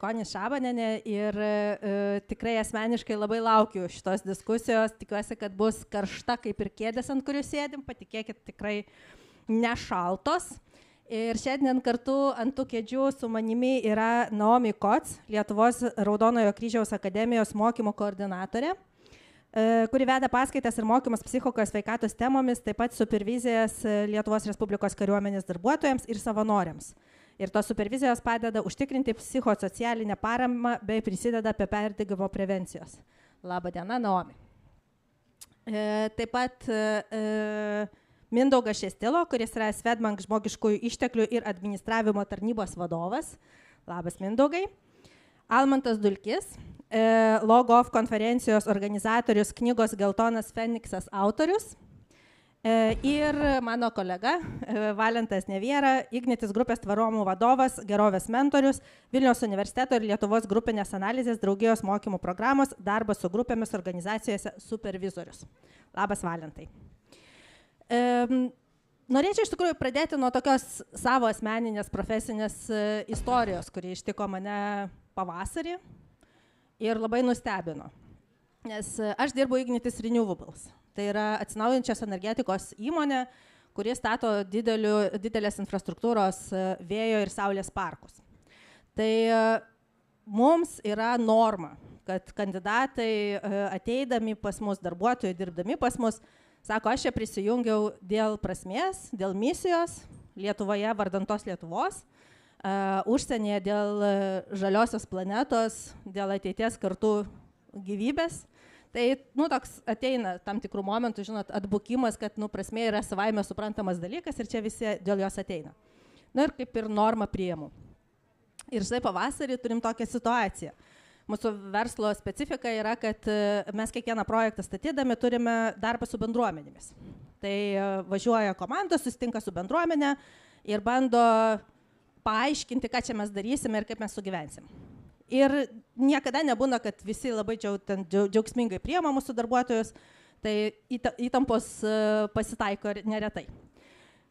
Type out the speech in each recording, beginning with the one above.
Konė Šabanienė ir tikrai asmeniškai labai laukiu šitos diskusijos. Tikiuosi, kad bus karšta kaip ir kėdės, ant kurių sėdim. Patikėkit, tikrai nešaltos. Ir šiandien kartu ant tų kėdžių su manimi yra Naomi Kots, Lietuvos Raudonojo kryžiaus akademijos mokymo koordinatorė, kuri veda paskaitas ir mokymus psichikos sveikatos temomis, taip pat supervizijas Lietuvos Respublikos kariuomenės darbuotojams ir savanoriams. Ir tos supervizijos padeda užtikrinti psichosocialinę paramą bei prisideda prie perdegimo prevencijos. Labą dieną, Naomi. Taip pat Mindaugas Šestilo, kuris yra Swedbank žmogiškųjų išteklių ir administravimo tarnybos vadovas. Labas, Mindaugai. Almantas Dulkis, Logov konferencijos organizatorius, knygos Geltonas Feniksas autorius. Ir mano kolega Valentas Neviera, Ignitis grupės tvarumo vadovas, gerovės mentorius, Vilniaus universiteto ir Lietuvos grupinės analizės draugijos mokymų programos, darbas su grupėmis organizacijose supervizorius. Labas, Valentai. Norėčiau iš tikrųjų pradėti nuo tokios savo asmeninės profesinės istorijos, kuri ištiko mane pavasarį ir labai nustebino. Nes aš dirbu Ignitis Renewables. Tai yra atsinaujinančios energetikos įmonė, kuri stato didelės infrastruktūros vėjo ir saulės parkus. Tai mums yra norma, kad kandidatai ateidami pas mus, darbuotojai dirbdami pas mus, sako, aš čia prisijungiau dėl prasmės, dėl misijos, Lietuvoje vardan tos Lietuvos, užsienyje dėl žaliosios planetos, dėl ateities kartų gyvybės. Tai, toks ateina tam tikrų momentų, žinot, atbukimas, kad, prasmė yra savaime suprantamas dalykas ir čia visi dėl jos ateina. Ir kaip ir normą priimu. Ir štai pavasarį turim tokią situaciją. Mūsų verslo specifika yra, kad mes kiekvieną projektą statydami turime darbą su bendruomenėmis. Tai važiuoja komandos, susitinka su bendruomenė ir bando paaiškinti, ką čia mes darysime ir kaip mes sugyvensim. Ir niekada nebūna, kad visi labai džiaugsmingai priima mūsų darbuotojus, tai įtampos pasitaiko neretai.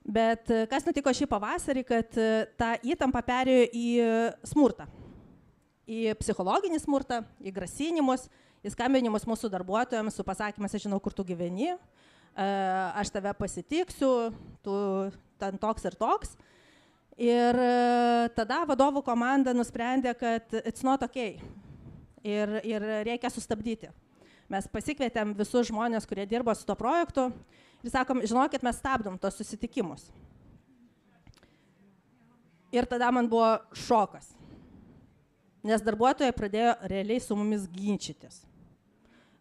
Bet kas nutiko šį pavasarį, kad ta įtampa perėjo į smurtą, į psichologinį smurtą, į grasinimus, į skambinimus mūsų darbuotojams su pasakymas, aš žinau, kur tu gyveni, aš tave pasitiksiu, tu ten toks ir toks. Ir tada vadovų komanda nusprendė, kad it's not okay ir reikia sustabdyti. Mes pasikvietėm visus žmonės, kurie dirbo su to projektu ir sakom, žinokit, mes stabdom tos susitikimus. Ir tada man buvo šokas, nes darbuotojai pradėjo realiai su mumis ginčytis.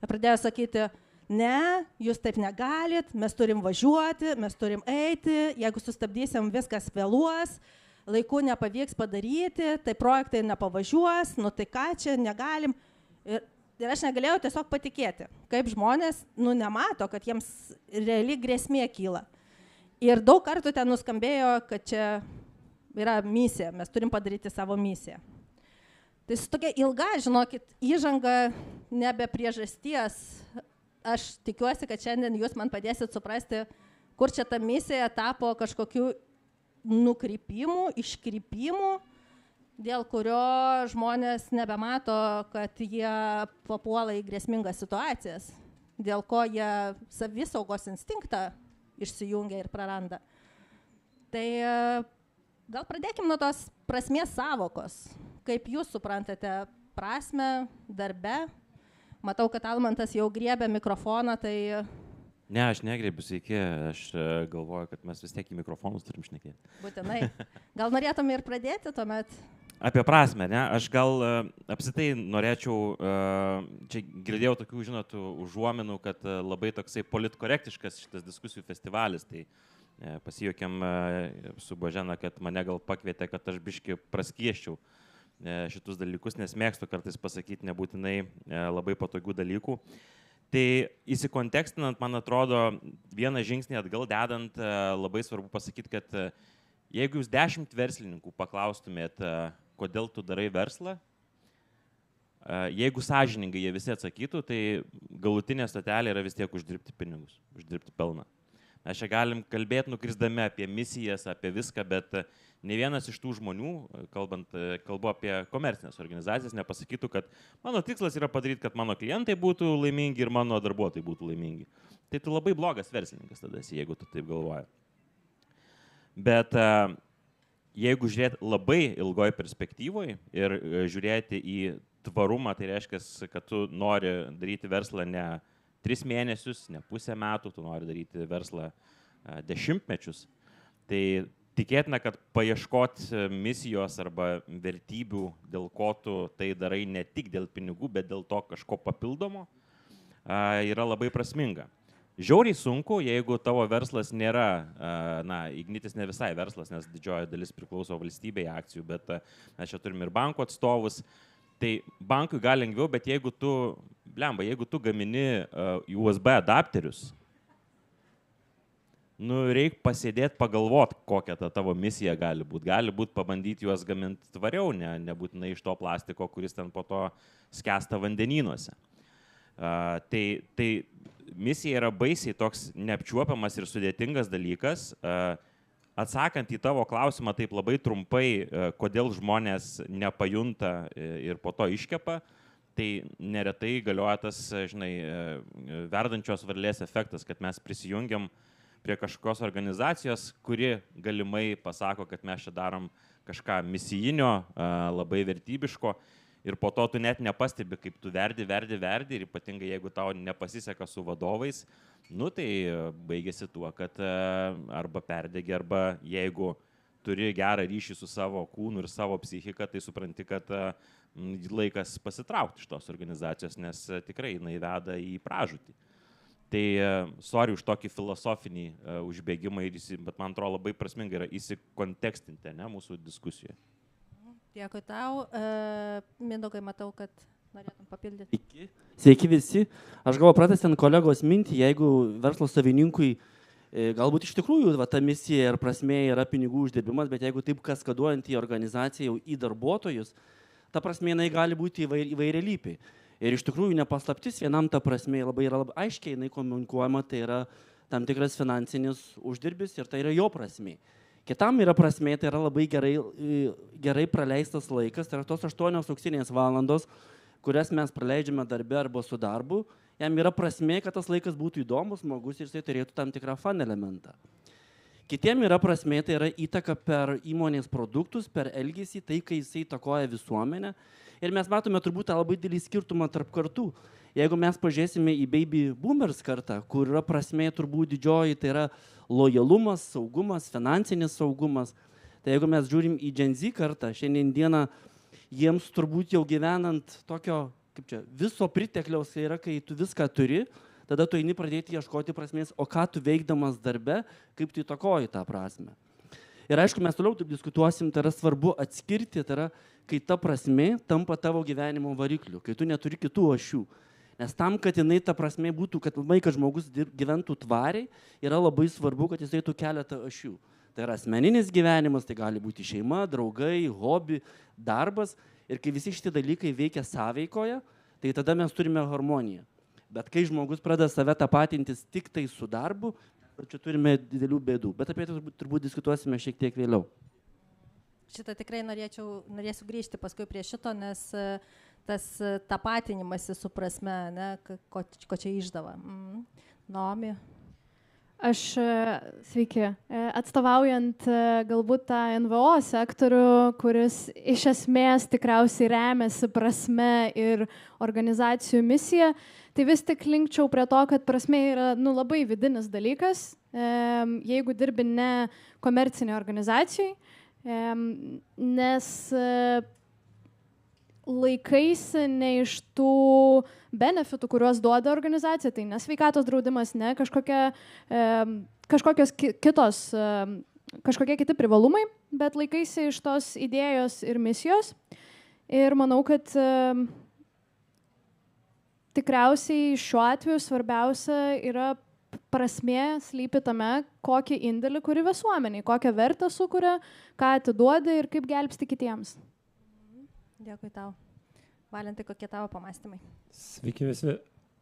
Pradėjo sakyti, ne, jūs taip negalit, mes turim važiuoti, mes turim eiti, jeigu sustabdysim, viskas vėluos, laiku nepavyks padaryti, tai projektai nepavažiuos, tai ką čia negalim. Ir aš negalėjau tiesiog patikėti, kaip žmonės nemato, kad jiems reali grėsmė kyla. Ir daug kartų ten nuskambėjo, kad čia yra misija, mes turim padaryti savo misiją. Tai su tokia ilga, žinokit, įžanga nebe priežasties. Aš tikiuosi, kad šiandien jūs man padėsit suprasti, kur čia ta misija tapo kažkokiu nukrypimu, iškrypimu, dėl kurio žmonės nebemato, kad jie papuola į grėsmingas situacijas, dėl ko jie savisaugos instinktą išsijungia ir praranda. Tai gal pradėkim nuo tos prasmės savokos. Kaip jūs suprantate prasmę darbe? Matau, kad Almantas jau griebė mikrofoną, tai... Ne, aš negriebiu, sveiki, aš galvoju, kad mes vis tiek į mikrofonus turim šnekėti. Būtinai. Gal norėtum ir pradėti tuomet? Apie prasmę, ne? Aš gal apsitai norėčiau, čia girdėjau tokių, žinot, užuominų, kad labai toksai politkorektiškas šitas diskusijų festivalis, tai pasijuokėm su Božena, kad mane gal pakvietė, kad aš biškį praskieščiau šitus dalykus, nes mėgstu kartais pasakyti nebūtinai labai patogių dalykų. Tai įsikontekstinant, man atrodo, vieną žingsnį atgal dedant, labai svarbu pasakyti, kad jeigu jūs 10 verslininkų paklaustumėt, kodėl tu darai verslą, jeigu sąžiningai jie visi atsakytų, tai galutinė stotelė yra vis tiek uždirbti pinigus, uždirbti pelną. Mes čia galim kalbėti nukrisdami apie misijas, apie viską, bet ne vienas iš tų žmonių, kalbu apie komercinės organizacijas, nepasakytų, kad mano tikslas yra padaryti, kad mano klientai būtų laimingi ir mano darbuotojai būtų laimingi. Tai tu labai blogas verslininkas tada esi, jeigu tu taip galvoji. Bet jeigu žiūrėti labai ilgoj perspektyvoje ir žiūrėti į tvarumą, tai reiškia, kad tu nori daryti verslą ne 3 mėnesius, ne pusę metų, tu nori daryti verslą 10 mečius. Tai tikėtina, kad paieškoti misijos arba vertybių, dėl ko tu tai darai ne tik dėl pinigų, bet dėl to kažko papildomo, yra labai prasminga. Žiauriai sunku, jeigu tavo verslas nėra, Ignitis ne visai verslas, nes didžioji dalis priklauso valstybei akcijų, bet mes čia turime ir bankų atstovus. Tai bankui gal lengviau, bet jeigu tu gamini USB adapterius, reikia pasėdėti, pagalvoti, kokia ta tavo misija gali būti. Gali būti pabandyti juos gaminti tvariau, nebūtinai iš to plastiko, kuris ten po to skęsta vandenynuose. Tai misija yra baisiai toks neapčiuopiamas ir sudėtingas dalykas. Atsakant į tavo klausimą taip labai trumpai, kodėl žmonės nepajunta ir po to iškepa, tai neretai galioja tas, verdančios varlės efektas, kad mes prisijungiam prie kažkokios organizacijos, kuri galimai pasako, kad mes čia darom kažką misijinio, labai vertybiško. Ir po to tu net nepastebi, kaip tu verdi ir ypatingai jeigu tau nepasiseka su vadovais, tai baigėsi tuo, kad arba perdegi, arba jeigu turi gerą ryšį su savo kūnu ir savo psichika, tai supranti, kad laikas pasitraukti iš tos organizacijos, nes tikrai jinai veda į pražūtį. Tai sorry už tokį filosofinį užbėgimą, bet man atrodo labai prasminga yra įsikontekstinti mūsų diskusijoje. Dėkui tau. Mindaugai, matau, kad norėtum papildyti. Sveiki visi. Aš galvoju, pratęsiant kolegos mintį, jeigu verslo savininkui galbūt iš tikrųjų ta misija ir prasmė yra pinigų uždirbimas, bet jeigu taip kaskaduojant į organizaciją, į darbuotojus, ta prasmė jinai gali būti įvairialypė. Ir iš tikrųjų nepaslaptis, vienam ta prasmė yra labai aiškiai, jinai komunikuojama, tai yra tam tikras finansinis uždirbis ir tai yra jo prasmė. Kitam yra prasmė, tai yra labai gerai praleistas laikas, tai yra tos 8 auksinės valandos, kurias mes praleidžiame darbe arba su darbu, jam yra prasmė, kad tas laikas būtų įdomus, smagus ir jisai turėtų tam tikrą fun elementą. Kitiem yra prasmė, tai yra įtaka per įmonės produktus, per elgesį, tai kai jisai įtakoja visuomenę. Ir mes matome turbūt tą labai didelį skirtumą tarp kartų. Jeigu mes pažiūrėsime į baby boomers kartą, kur yra prasmė turbūt didžioji, tai yra lojalumas, saugumas, finansinis saugumas. Tai jeigu mes žiūrim į Gen Z kartą, šiandien dieną jiems turbūt jau gyvenant tokio, kaip čia, viso pritekliaus yra, kai tu viską turi, tada tu eini pradėti ieškoti prasmės, o ką tu veikdamas darbe, kaip tu įtakoji tą prasmę. Ir aišku, mes toliau taip diskutuosim, tai yra svarbu atskirti, tai yra, kai ta prasmė tampa tavo gyvenimo varikliu, kai tu neturi kitų ašių. Nes tam, kad jinai ta prasmė būtų, kad žmogus gyventų tvariai, yra labai svarbu, kad jis eitų keletą ašių. Tai yra asmeninis gyvenimas, tai gali būti šeima, draugai, hobi, darbas. Ir kai visi šitie dalykai veikia sąveikoje, tai tada mes turime harmoniją. Bet kai žmogus pradeda save tapatintis tik tai su darbu, čia turime didelių bėdų. Bet apie tai turbūt diskutuosime šiek tiek vėliau. Šitą tikrai norėsiu grįžti paskui prie šito, nes tas tapatinimasis su prasme, ko čia išdava. Naomi. Sveiki, atstovaujant galbūt tą NVO sektorių, kuris iš esmės tikriausiai remiasi prasme ir organizacijų misija, tai vis tik linkčiau prie to, kad prasmė yra labai vidinis dalykas, jeigu dirbi ne komercinė organizacijai, nes laikaisi ne iš tų benefitų, kuriuos duoda organizacija, tai ne sveikatos draudimas, ne kažkokios kitos, kažkokie kiti privalumai, bet laikaisi iš tos idėjos ir misijos. Ir manau, kad tikriausiai šiuo atveju svarbiausia yra prasmė slypi tame, kokį indėlį kuri visuomeniai, kokią vertę sukuria, ką atiduoda ir kaip gelbsti kitiems. Dėkui tau. Valentai, kokie tavo pamąstymai? Sveiki visi.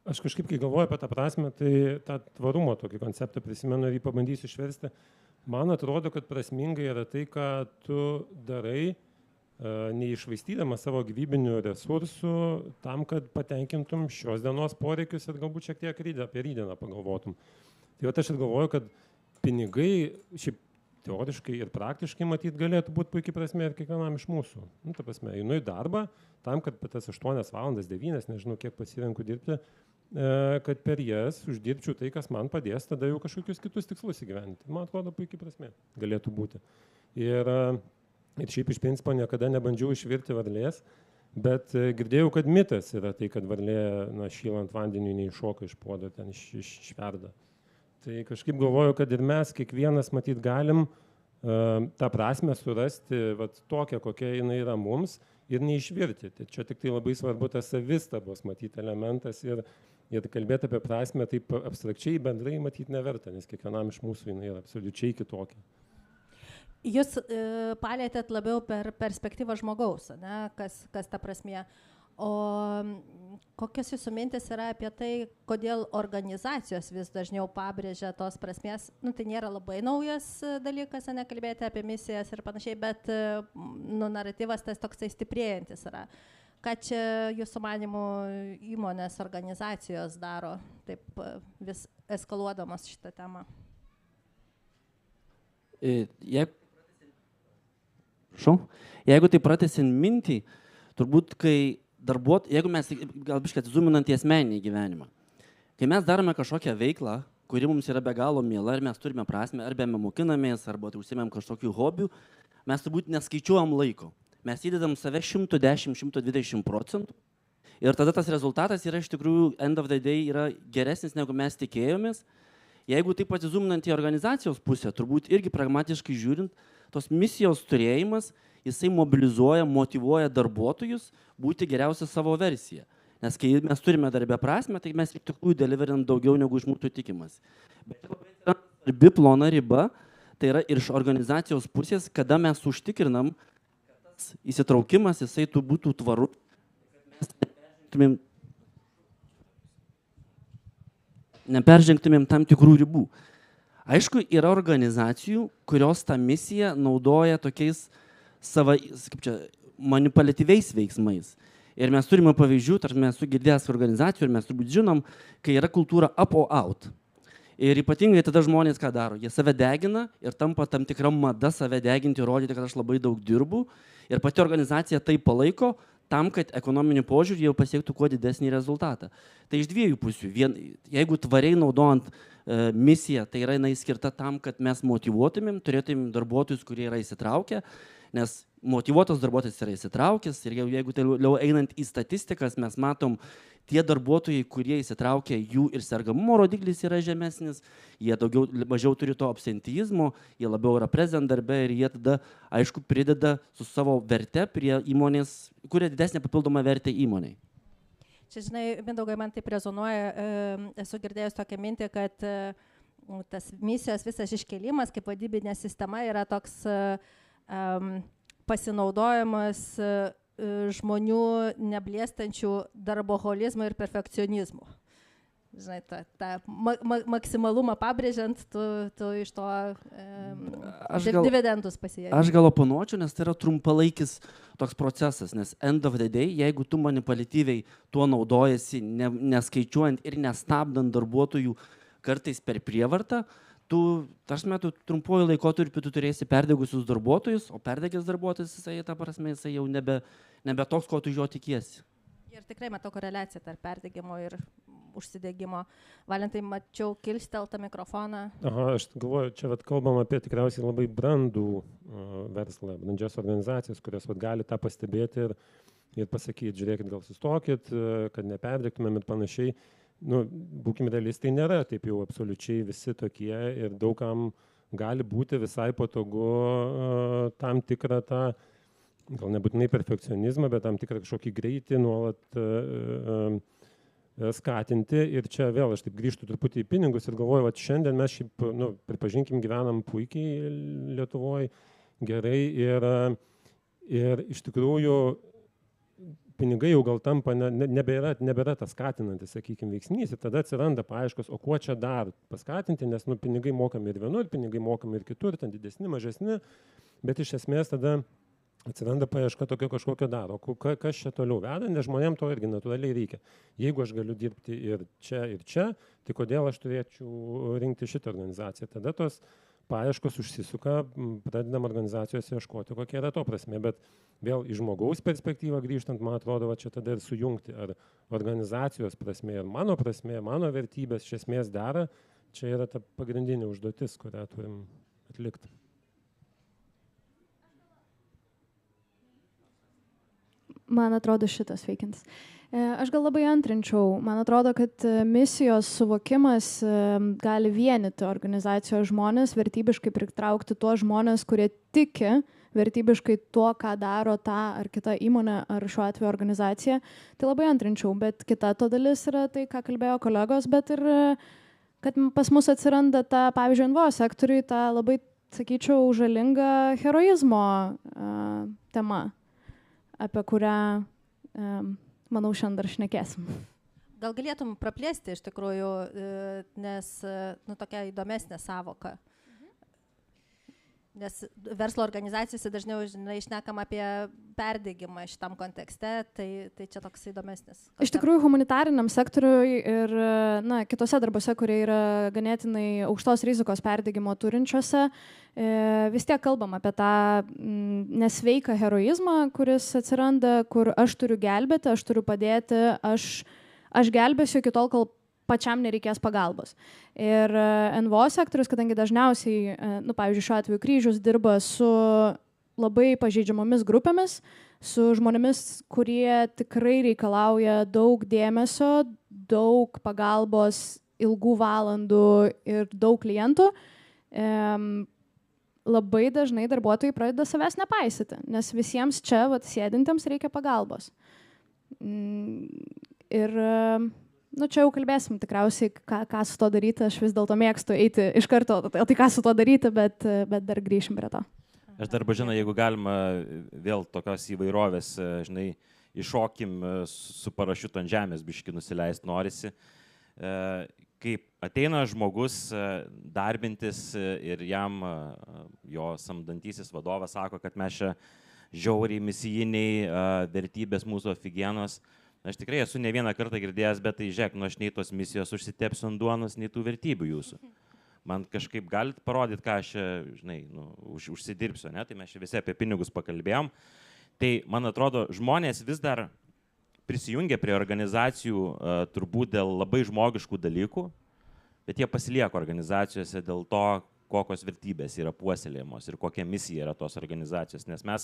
Aš kažkaip, kai galvoju apie tą prasme, tai tą tvarumo tokį konceptą prisimenu ir jį pabandysiu išversti. Man atrodo, kad prasmingai yra tai, ką tu darai, neišvaistydama savo gyvybinių resursų tam, kad patenkintum šios dienos poreikius ir galbūt šiek tiek apie rytdieną pagalvotum. Tai aš ir galvoju, kad pinigai šiaip teoriškai ir praktiškai matyt galėtų būti puikiai prasme ir kiekvienam iš mūsų. Ta prasme, einu į darbą tam, kad tas 8 valandas, 9, nežinau kiek pasirenku dirbti, kad per jas uždirbčiau tai, kas man padės tada jau kažkokius kitus tikslus įgyventi. Man atrodo, puikiai prasme galėtų būti. Ir šiaip iš principo niekada nebandžiau išvirti varlės, bet girdėjau, kad mitas yra tai, kad varlė šylant vandeniui neiššoka iš puodo, ten išverda. Tai kažkaip galvoju, kad ir mes kiekvienas matyt galim tą prasmę surasti tokią, kokia jinai yra mums ir neišvirti. Tai čia tik tai labai svarbu tas savistabos matyti elementas ir kalbėti apie prasmę taip abstrakčiai bendrai matyti neverta, nes kiekvienam iš mūsų jinai yra absoliučiai kitokia. Jūs palėtėt labiau per perspektyvą žmogaus, ne? Kas ta prasmė. O kokios jūsų mintis yra apie tai, kodėl organizacijos vis dažniau pabrėžia tos prasmės, tai nėra labai naujas dalykas, nekalbėti apie misijas ir panašiai, bet naratyvas tas toksai stiprėjantis yra. Ką čia jūsų manimų įmonės organizacijos daro, taip vis eskaluodamas šitą temą? Jeigu tai pratęsiant mintį, turbūt, jeigu mes, gal biškai atsizuminant į asmeninį gyvenimą, kai mes darome kažkokią veiklą, kuri mums yra be galo miela ir mes turime prasmę, arba mokinamės, arba užsiėmėm kažkokių hobių, mes turbūt neskaičiuojam laiko. Mes įdedam save 110-120% ir tada tas rezultatas yra iš tikrųjų end of the day yra geresnis, negu mes tikėjomės. Jeigu taip atsizuminant į organizacijos pusę, turbūt irgi pragmatiškai žiūrint, tos misijos turėjimas, jisai mobilizuoja, motyvuoja darbuotojus būti geriausia savo versija. Nes kai mes turime darbę prasmę, tai mes iš tikrųjų deliverinam daugiau negu iš mūsų tikimas. Bet yra svarbi plona riba, tai yra ir iš organizacijos pusės, kada mes užtikrinam, įsitraukimas, jisai būtų tvaru, mes neperžengtumėm tam tikrų ribų. Aišku, yra organizacijų, kurios tą misiją naudoja tokiais manipuliatyviais veiksmais. Ir mes turime pavyzdžių, tarp mes sugirdėjęs organizacijų ir mes turbūt žinom, kai yra kultūra up or out. Ir ypatingai tada žmonės ką daro? Jie save degina ir tampa tam tikra mada save deginti, rodyti, kad aš labai daug dirbu. Ir pati organizacija tai palaiko tam, kad ekonominiu požiūriu jau pasiektų kuo didesnį rezultatą. Tai iš dviejų pusių. Jeigu tvariai naudojant misiją, tai yra jinai skirta tam, kad mes motyvuotumėm, turėtumėm darbuotojus, kurie yra įsitraukę, nes motyvuotas darbuotojas yra įsitraukęs ir jeigu tai liau einant į statistikas, mes matom, tie darbuotojai, kurie įsitraukia, jų ir sergamumo rodiklis yra žemesnis, jie mažiau turi to absentizmo, jie labiau yra prezent darbe ir jie tada, aišku, prideda su savo verte prie įmonės, kuria didesnė papildoma vertė įmoniai. Čia, žinai, Mindaugai, man taip rezonuoja, esu girdėjus tokią mintį, kad tas misijos visas iškėlimas kaip vadybinė sistema yra toks pasinaudojimas žmonių neblėstančių darboholizmo ir perfekcionizmo. Žinai, tą maksimalumą pabrėžiant, tu iš to dividendus pasiėmė. Aš gal oponuočiau, nes tai yra trumpalaikis toks procesas, nes end of the day, jeigu tu manipuliatyviai tuo naudojasi, neskaičiuojant ir nestabdant darbuotojų kartais per prievartą, tu trumpuoju laikotarpiu tu turėsi perdegusius darbuotojus, o perdegęs darbuotojas, jisai tą prasme, jisai jau nebe toks, ko tu iš jo tikiesi. Ir tikrai matau koreliaciją tarp perdegimo ir užsidegimo. Valentai, mačiau kilsteltą mikrofoną. Aš galvoju, čia kalbam apie tikriausiai labai brandų verslą, brandžias organizacijas, kurios gali tą pastebėti ir pasakyti, žiūrėkit, gal sustokit, kad neperdegtumėm ir panašiai. Būkim realistai, nėra taip jau absoliučiai visi tokie ir daugam gali būti visai patogu tam tikrą tą, gal nebūtinai perfekcionizmą, bet tam tikrą kažkokį greitį nuolat skatinti. Ir čia vėl aš taip grįžtu truputį į pinigus ir galvoju, šiandien mes šiaip, pripažinkim, gyvenam puikiai Lietuvoje, gerai ir iš tikrųjų pinigai jau gal tampa, nebėra tas skatinantis, sakykime, veiksnys ir tada atsiranda paaiškos, o kuo čia dar paskatinti, nes pinigai mokami ir vienur, pinigai mokami ir kitur, ten didesni, mažesni, bet iš esmės tada atsiranda paieška tokio kažkokio daro, kas čia toliau veda, nes žmonėms to irgi natūraliai reikia. Jeigu aš galiu dirbti ir čia, tai kodėl aš turėčiau rinkti šitą organizaciją? Tada tos paieškos užsisuka, pradedam organizacijose ieškoti, kokia yra to prasme, bet vėl iš žmogaus perspektyvą grįžtant, man atrodo, čia tada ir sujungti, ar organizacijos prasme, ir mano prasme, mano vertybės iš esmės dera, čia yra ta pagrindinė užduotis, kurią turim atlikti. Man atrodo šitas veikiantis. Aš gal labai antrinčiau. Man atrodo, kad misijos suvokimas gali vienyti organizacijos žmonės, vertybiškai pritraukti tuos žmonės, kurie tiki vertybiškai tuo, ką daro ta ar kita įmonė, ar šiuo atveju organizacija. Tai labai antrinčiau, bet kita to dalis yra tai, ką kalbėjo kolegos, bet ir kad pas mus atsiranda ta, pavyzdžiui, NVO sektoriui, ta labai, sakyčiau, žalinga heroizmo tema, apie kurią, manau, šiandien dar šnekėsim. Gal galėtum praplėsti iš tikrųjų, nes tokia įdomesnė savoka. Nes verslo organizacijose dažniau išnekam apie perdegimą šitam kontekste, tai čia toks įdomesnis. Iš tikrųjų, humanitariniam sektoriui ir kitose darbuose, kurie yra ganėtinai aukštos rizikos perdegimo turinčiose, vis tiek kalbam apie tą nesveiką heroizmą, kuris atsiranda, kur aš turiu gelbėti, aš turiu padėti, aš gelbėsiu iki tol, kol pačiam nereikės pagalbos. Ir NVO sektorius, kadangi dažniausiai, pavyzdžiui, šiuo atveju Kryžius dirba su labai pažeidžiamomis grupėmis, su žmonėmis, kurie tikrai reikalauja daug dėmesio, daug pagalbos, ilgų valandų ir daug klientų, labai dažnai darbuotojai pradeda savęs nepaisyti, nes visiems čia sėdintiems reikia pagalbos. Ir čia jau kalbėsim tikriausiai, ką su to daryti, aš vis dėlto mėgstu eiti iš karto, tai ką su to daryti, bet dar grįšim prie to. Aš dar, žinai, jeigu galima vėl tokios įvairovės, žinai, iššokim su parašiutu ant žemės biški nusileist norisi, kaip ateina žmogus darbintis ir jam jo samdantysis vadovas sako, kad mes čia žiauriai misijiniai, vertybės mūsų ofigienos. Aš tikrai esu ne vieną kartą girdėjęs, bet tai žiūrėk, aš nei tos misijos užsitepsiu ant duonos, nei tų vertybių jūsų. Man kažkaip galit parodyti, ką aš, žinai, užsidirbsiu, ne? Tai mes čia visi apie pinigus pakalbėjom. Tai, man atrodo, žmonės vis dar prisijungia prie organizacijų turbūt dėl labai žmogiškų dalykų, bet jie pasilieka organizacijose dėl to, kokios vertybės yra puoselėjamos ir kokia misija yra tos organizacijos. Nes mes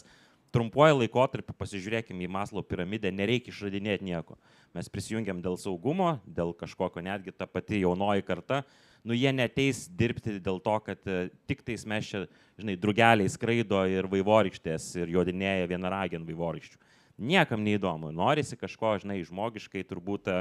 trumpuoju laikotarpiu pasižiūrėkime į Maslow piramidę, nereikia išradinėti nieko. Mes prisijungiam dėl saugumo, dėl kažkokio, netgi ta pati jaunoji karta, jie neteis dirbti dėl to, kad tik tais mes čia, žinai, drugeliai skraido ir vaivorykštės ir jodinėja vienaragį ant vaivorykščių. Niekam neįdomu. Norisi kažko, žinai, žmogiškai turbūt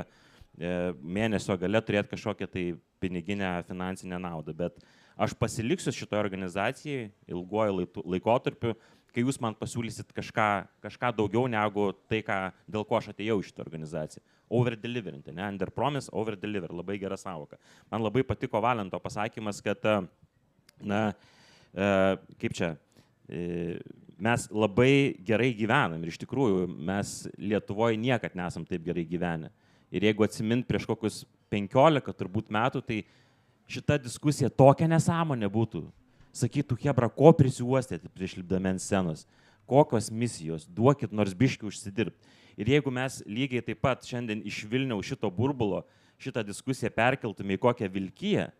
mėnesio gale turėti kažkokią tai piniginę finansinę naudą, bet aš pasiliksiu šitoje organizacijai ilguoju laikotarpiu, kai jūs man pasiūlysit kažką daugiau negu tai, dėl ko aš atėjau į šitą organizaciją. Over-deliverinti, ne? Under promise, over-deliver. Labai gera savoka. Man labai patiko Valento pasakymas, kad, mes labai gerai gyvenam ir iš tikrųjų mes Lietuvoje niekad nesam taip gerai gyvenę. Ir jeigu atsimint prieš kokius 15 turbūt metų, tai šita diskusija tokia nesąmonė būtų. Sakytų, hebra, ko prisiuostėte prieš lipdami ant scenos, kokios misijos, duokit nors biškį užsidirbti. Ir jeigu mes lygiai taip pat šiandien iš Vilniaus šito burbulo šitą diskusiją perkeltume į kokią Vilkiją,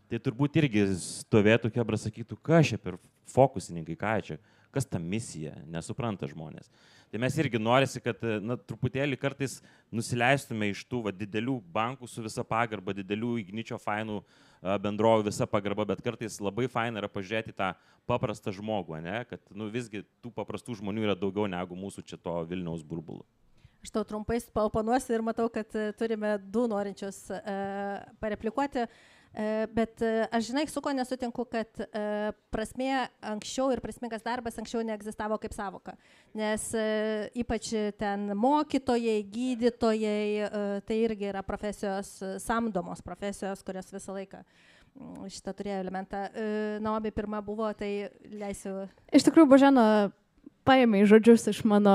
tai turbūt irgi stovėtų hebra, sakytų, kas čia per fokusininkai, ką čia, kas ta misija, nesupranta žmonės. Tai mes irgi norisi, kad truputėlį kartais nusileistume iš tų didelių bankų su visa pagarba, didelių Igničio fainų bendrovų visa pagarba, bet kartais labai faina yra pažiūrėti tą paprastą žmogų, ne? Kad visgi tų paprastų žmonių yra daugiau negu mūsų čia to Vilniaus burbulų. Aš tau trumpai paoponuosiu ir matau, kad turime du norinčius pareplikuoti. Bet aš žinai, su ko nesutinku, kad prasmė anksčiau ir prasmingas darbas anksčiau neegzistavo kaip savoka. Nes ypač ten mokytojai, gydytojai, tai irgi yra profesijos, samdomos profesijos, kurios visą laiką šitą turėjo elementą. Naomi pirma buvo, tai leisiu. Iš tikrųjų, Božena paėmė žodžius iš mano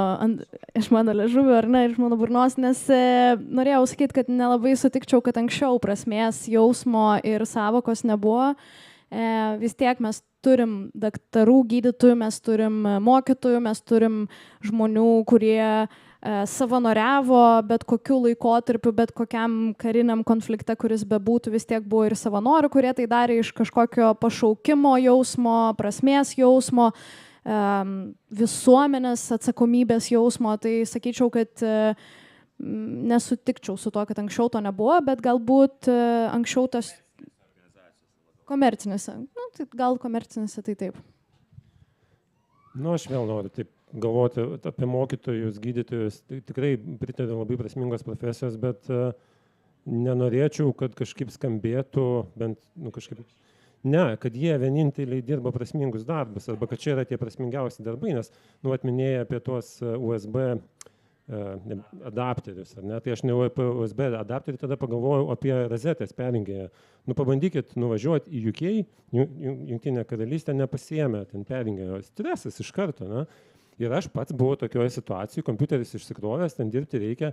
liežuvio, ar ne, iš mano burnos, nes norėjau sakyti, kad nelabai sutikčiau, kad anksčiau prasmės jausmo ir savokos nebuvo. Vis tiek mes turim daktarų, gydytojų, mes turim mokytojų, mes turim žmonių, kurie savanoriavo bet kokiu laikotarpiu, bet kokiam kariniam konflikte, kuris bebūtų, vis tiek buvo ir savanorių, kurie tai darė iš kažkokio pašaukimo jausmo, prasmės jausmo, visuomenės atsakomybės jausmo, tai sakyčiau, kad nesutikčiau su to, kad anksčiau to nebuvo, bet galbūt anksčiau tas komercinėse, tai gal komercinėse tai taip. Aš vėl noriu taip galvoti apie mokytojus, gydytojus, tai tikrai pritariu, labai prasmingos profesijos, bet nenorėčiau, kad kažkaip skambėtų, bent kažkaip ne, kad jie vieninteliai dirba prasmingus darbus, arba kad čia yra tie prasmingiausi darbai, nes, atminėjai apie tuos USB adapterius, ar ne? Tai aš ne apie USB adapterį, tada pagalvojau apie rozetės perjungėją. Pabandykit nuvažiuoti į UK, Jungtinę karalystę, nepasiėmę ten perjungėjo. Stresas iš karto, ne? Ir aš pats buvau tokioje situacijoje, kompiuteris išsikrovęs, ten dirbti reikia,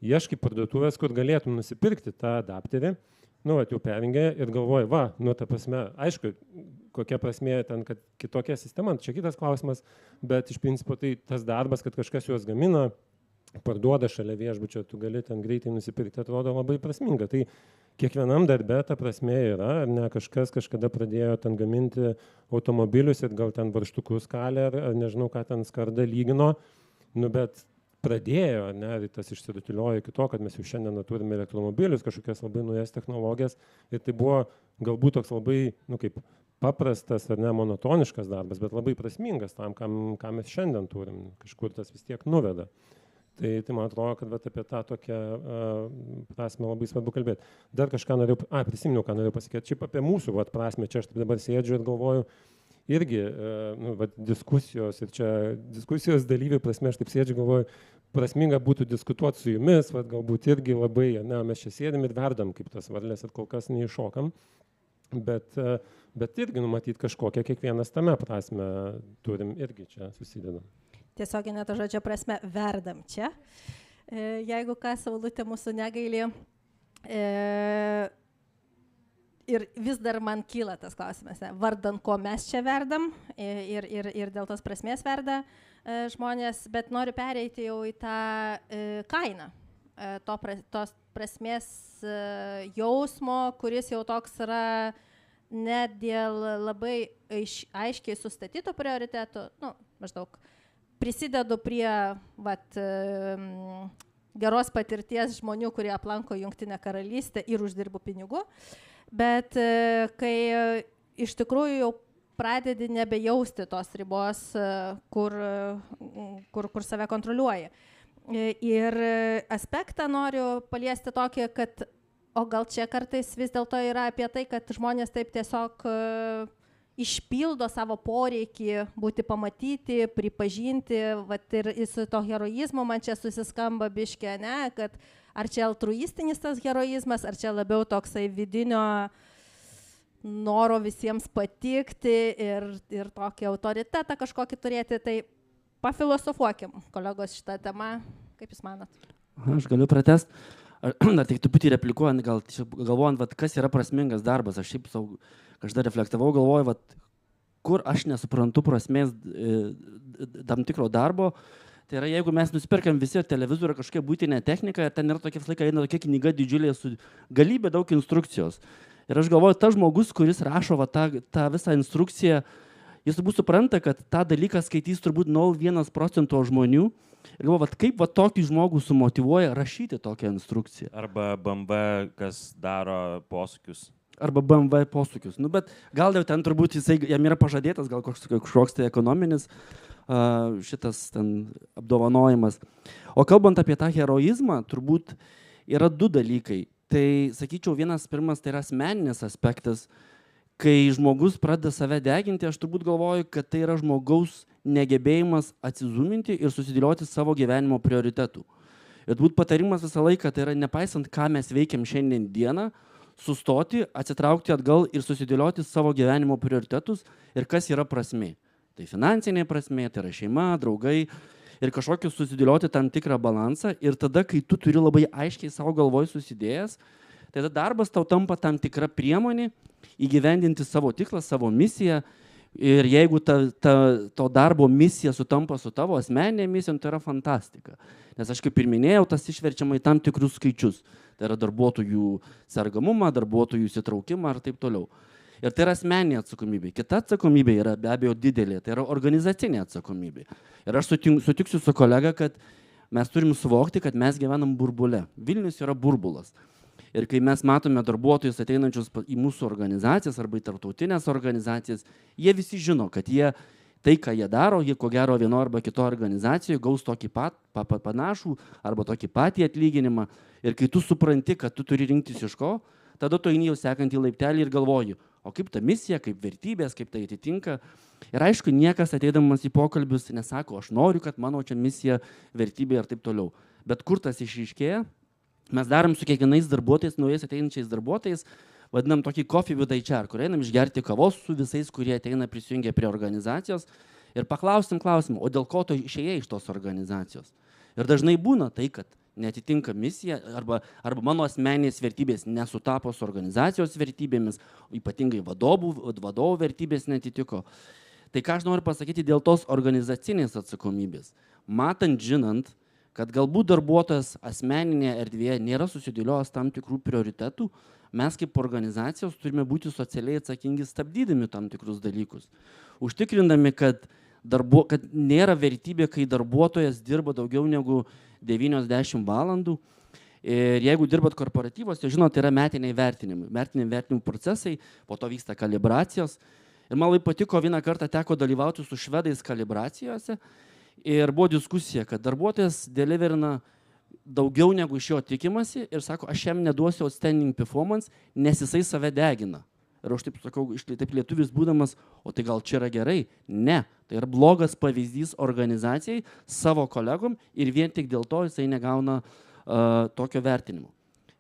ieškai parduotuvės, kur galėtum nusipirkti tą adapterį. Jau perjungė ir galvoju, ta prasme, aišku, kokia prasmė ten, kad kitokia sistema, čia kitas klausimas, bet iš principo tai tas darbas, kad kažkas juos gamina, parduoda šalia viešbučio, tu gali ten greitai nusipirkti, atrodo labai prasminga. Tai kiekvienam darbe ta prasmė yra, ar ne, kažkas kažkada pradėjo ten gaminti automobilius ir gal ten varžtukus kalė, ar nežinau, ką ten skarda lygino, bet pradėjo, ne, tas išsirutuliojo iki to, kad mes jau šiandien turime elektromobilius, kažkokias labai naujas technologijas ir tai buvo galbūt toks labai, kaip paprastas ar ne monotoniškas darbas, bet labai prasmingas tam, ką mes šiandien turim, kažkur tas vis tiek nuveda. Tai man atrodo, kad apie tą tokią prasmę labai svarbu kalbėti. Dar kažką prisiminiau, ką norėjau pasakyti, šiaip apie mūsų prasmę, čia aš dabar sėdžiu ir galvoju, irgi diskusijos ir čia diskusijos dalyvių prasme, aš taip sėdžiu, galvoju, prasminga būtų diskutuoti su jumis, galbūt irgi labai, mes čia sėdėm ir verdam kaip tas varlės ir kol kas neiššokam, bet irgi numatyti kažkokią kiekvienas tame prasme turim irgi čia susidedam. Tiesioginė to žodžio prasme verdam čia, jeigu ką Saulutė mūsų negailė. Ir vis dar man kyla tas klausimas, vardan ko mes čia verdam ir dėl tos prasmės verda žmonės, bet noriu pereiti jau į tą kainą, tos prasmės jausmo, kuris jau toks yra ne dėl labai aiškiai sustatytų prioritetų, maždaug prisidedu prie geros patirties žmonių, kurie aplanko Jungtinę karalystę ir uždirbu pinigų. Bet kai iš tikrųjų jau pradedi nebejausti tos ribos, kur save kontroliuoji. Ir aspektą noriu paliesti tokį, kad o gal čia kartais vis dėlto yra apie tai, kad žmonės taip tiesiog išpildo savo poreikį būti pamatyti, pripažinti, ir su to heroizmu man čia susiskamba biškė, ne, kad ar čia altruistinis tas heroizmas, ar čia labiau toksai vidinio noro visiems patikti ir tokį autoritetą kažkokį turėti, tai pafilosofuokim, kolegos, šitą temą, kaip jūs manot? Aš galiu pratęsti. Tik truputį replikuojant, galvojant, kas yra prasmingas darbas, aš šiaip kažkada reflektavau, galvoju, kur aš nesuprantu prasmės tam tikro darbo. Tai yra, jeigu mes nusipirkam visi televizorių kažkokią būtinę techniką, ten yra tokia visą laiką eina tokia knyga didžiulė su galybė daug instrukcijos. Ir aš galvoju, tas žmogus, kuris rašo tą visą instrukciją, jis turbūt supranta, kad tą dalyką skaitys turbūt 0,1% žmonių. Ir galvoju, kaip tokį žmogų sumotyvuoja rašyti tokią instrukciją. Arba BMW, kas daro posūkius. Arba BMW posūkius. Bet gal jau ten turbūt jam yra pažadėtas, gal kažkoks tai ekonominis šitas ten apdovanojimas. O kalbant apie tą heroizmą, turbūt yra du dalykai. Tai sakyčiau, vienas pirmas tai yra asmeninis aspektas. Kai žmogus pradeda save deginti, aš turbūt galvoju, kad tai yra žmogaus negebėjimas atsizūminti ir susidėlioti savo gyvenimo prioritetų. Ir turbūt patarimas visą laiką tai yra, nepaisant, ką mes veikiam šiandien dieną, sustoti, atsitraukti atgal ir susidėlioti savo gyvenimo prioritetus ir kas yra prasmė. Tai finansinė prasmė, tai yra šeima, draugai ir kažkokius susidėlioti tam tikrą balansą. Ir tada, kai tu turi labai aiškiai savo galvoj susidėjęs, tada darbas tau tampa tam tikra priemonė įgyvendinti savo tikslą, savo misiją. Ir jeigu to darbo misija sutampa su tavo asmeninė misija, tai yra fantastika. Nes aš kaip ir minėjau, tas išverčiama į tam tikrus skaičius. Tai yra darbuotojų sergamumą, darbuotojų įsitraukimą ir taip toliau. Ir tai yra asmeninė atsakomybė. Kita atsakomybė yra be abejo didelė, tai yra organizacinė atsakomybė. Ir aš sutiksiu su kolega, kad mes turim suvokti, kad mes gyvenam burbule. Vilnius yra burbulas. Ir kai mes matome darbuotojus ateinančius į mūsų organizacijas arba į tarptautinės organizacijas, jie visi žino, kad tai, ką jie daro, jie ko gero vieno arba kito organizacijoje gaus tokį panašų arba tokį patį atlyginimą. Ir kai tu supranti, kad tu turi rinktis iš ko, tada tu eini jau sekantį laiptelį ir galvoji, o kaip ta misija, kaip vertybės, kaip tai atitinka. Ir aišku, niekas ateidamas į pokalbius nesako, aš noriu, kad mano čia misija, vertybė ir taip toliau. Bet kur tas išryškėja? Mes darom su kiekvienais darbuotojais, naujais ateinančiais darbuotojais, vadinam tokį coffee with HR, kur einam išgerti kavos su visais, kurie ateina prisijungia prie organizacijos ir paklausim klausimą, o dėl ko tu išėjai iš tos organizacijos. Ir dažnai būna tai, kad neatitinka misija arba mano asmeninės vertybės nesutapo su organizacijos vertybėmis, ypatingai vadovų vertybės netitiko. Tai ką aš noriu pasakyti dėl tos organizacinės atsakomybės. Matant, žinant, kad galbūt darbuotojas asmeninėje erdvėje nėra susidėliojęs tam tikrų prioritetų, mes kaip organizacijos turime būti socialiai atsakingi stabdydami tam tikrus dalykus. Užtikrindami, kad nėra vertybė, kai darbuotojas dirba daugiau negu 90 valandų. Ir jeigu dirbat korporatyvose, žinot, tai yra metiniai vertinimų procesai, po to vyksta kalibracijos. Ir man labai patiko, vieną kartą teko dalyvauti su švedais kalibracijose. Ir buvo diskusija, kad darbuotojas deliverina daugiau negu iš jo tikimasi ir sako, aš jam neduosiu outstanding performance, nes jisai save degina. Ir aš taip sakau, taip lietuvis būdamas, o tai gal čia yra gerai? Ne, tai yra blogas pavyzdys organizacijai, savo kolegom ir vien tik dėl to jisai negauna tokio vertinimo.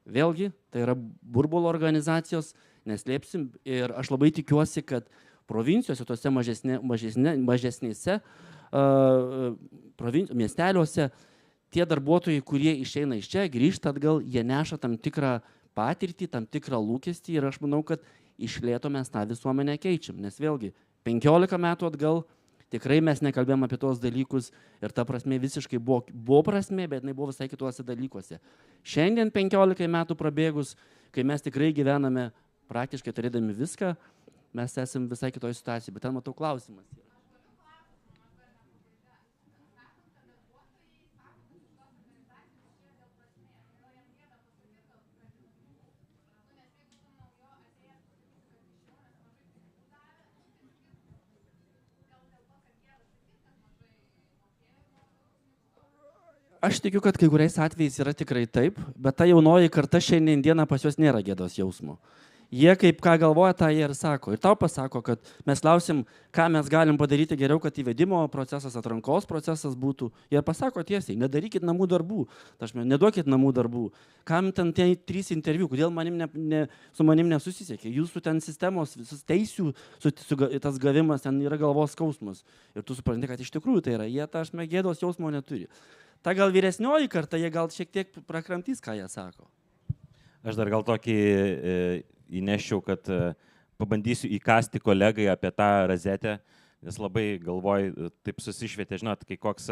Vėlgi, tai yra burbulo organizacijos, neslėpsim, ir aš labai tikiuosi, kad provincijose, tose mažesnėse miesteliuose, tie darbuotojai, kurie išeina iš čia, grįžta atgal, jie neša tam tikrą patirtį, tam tikrą lūkestį ir aš manau, kad iš lėto mes tą visuomenę keičiam. Nes vėlgi, 15 metų atgal tikrai mes nekalbėjom apie tos dalykus ir ta prasme visiškai buvo prasme, bet jinai buvo visai kituose dalykuose. Šiandien 15 metų prabėgus, kai mes tikrai gyvename praktiškai turėdami viską, mes esame visai kitoje situacijoje, bet ten matau klausimas. Aš tikiu, kad kai kuriais atvejais yra tikrai taip, bet ta jaunoji karta šiandien dieną pas juos nėra gėdos jausmo. Jie kaip ką galvoja, tą jie ir sako. Ir tau pasako, kad mes klausim, ką mes galim padaryti geriau, kad įvedimo procesas, atrankos procesas būtų. Jie pasako tiesiai, nedarykit namų darbų, neduokit namų darbų. Kam ten tie 3 interviu, kodėl su manim nesusisiekė? Jūsų ten sistemos, visus teisių, tas gavimas ten yra galvos skausmas. Ir tu supranti, kad iš tikrųjų tai yra. Jie tą gėdos jausmo neturi. Ta gal vyresnioji karta, jie gal šiek tiek prakramtys, ką jie sako. Aš dar gal tokį įneščiau, kad pabandysiu įkasti kolegai apie tą rozetę, nes labai galvoju, taip susišvietė, žinot, kai koks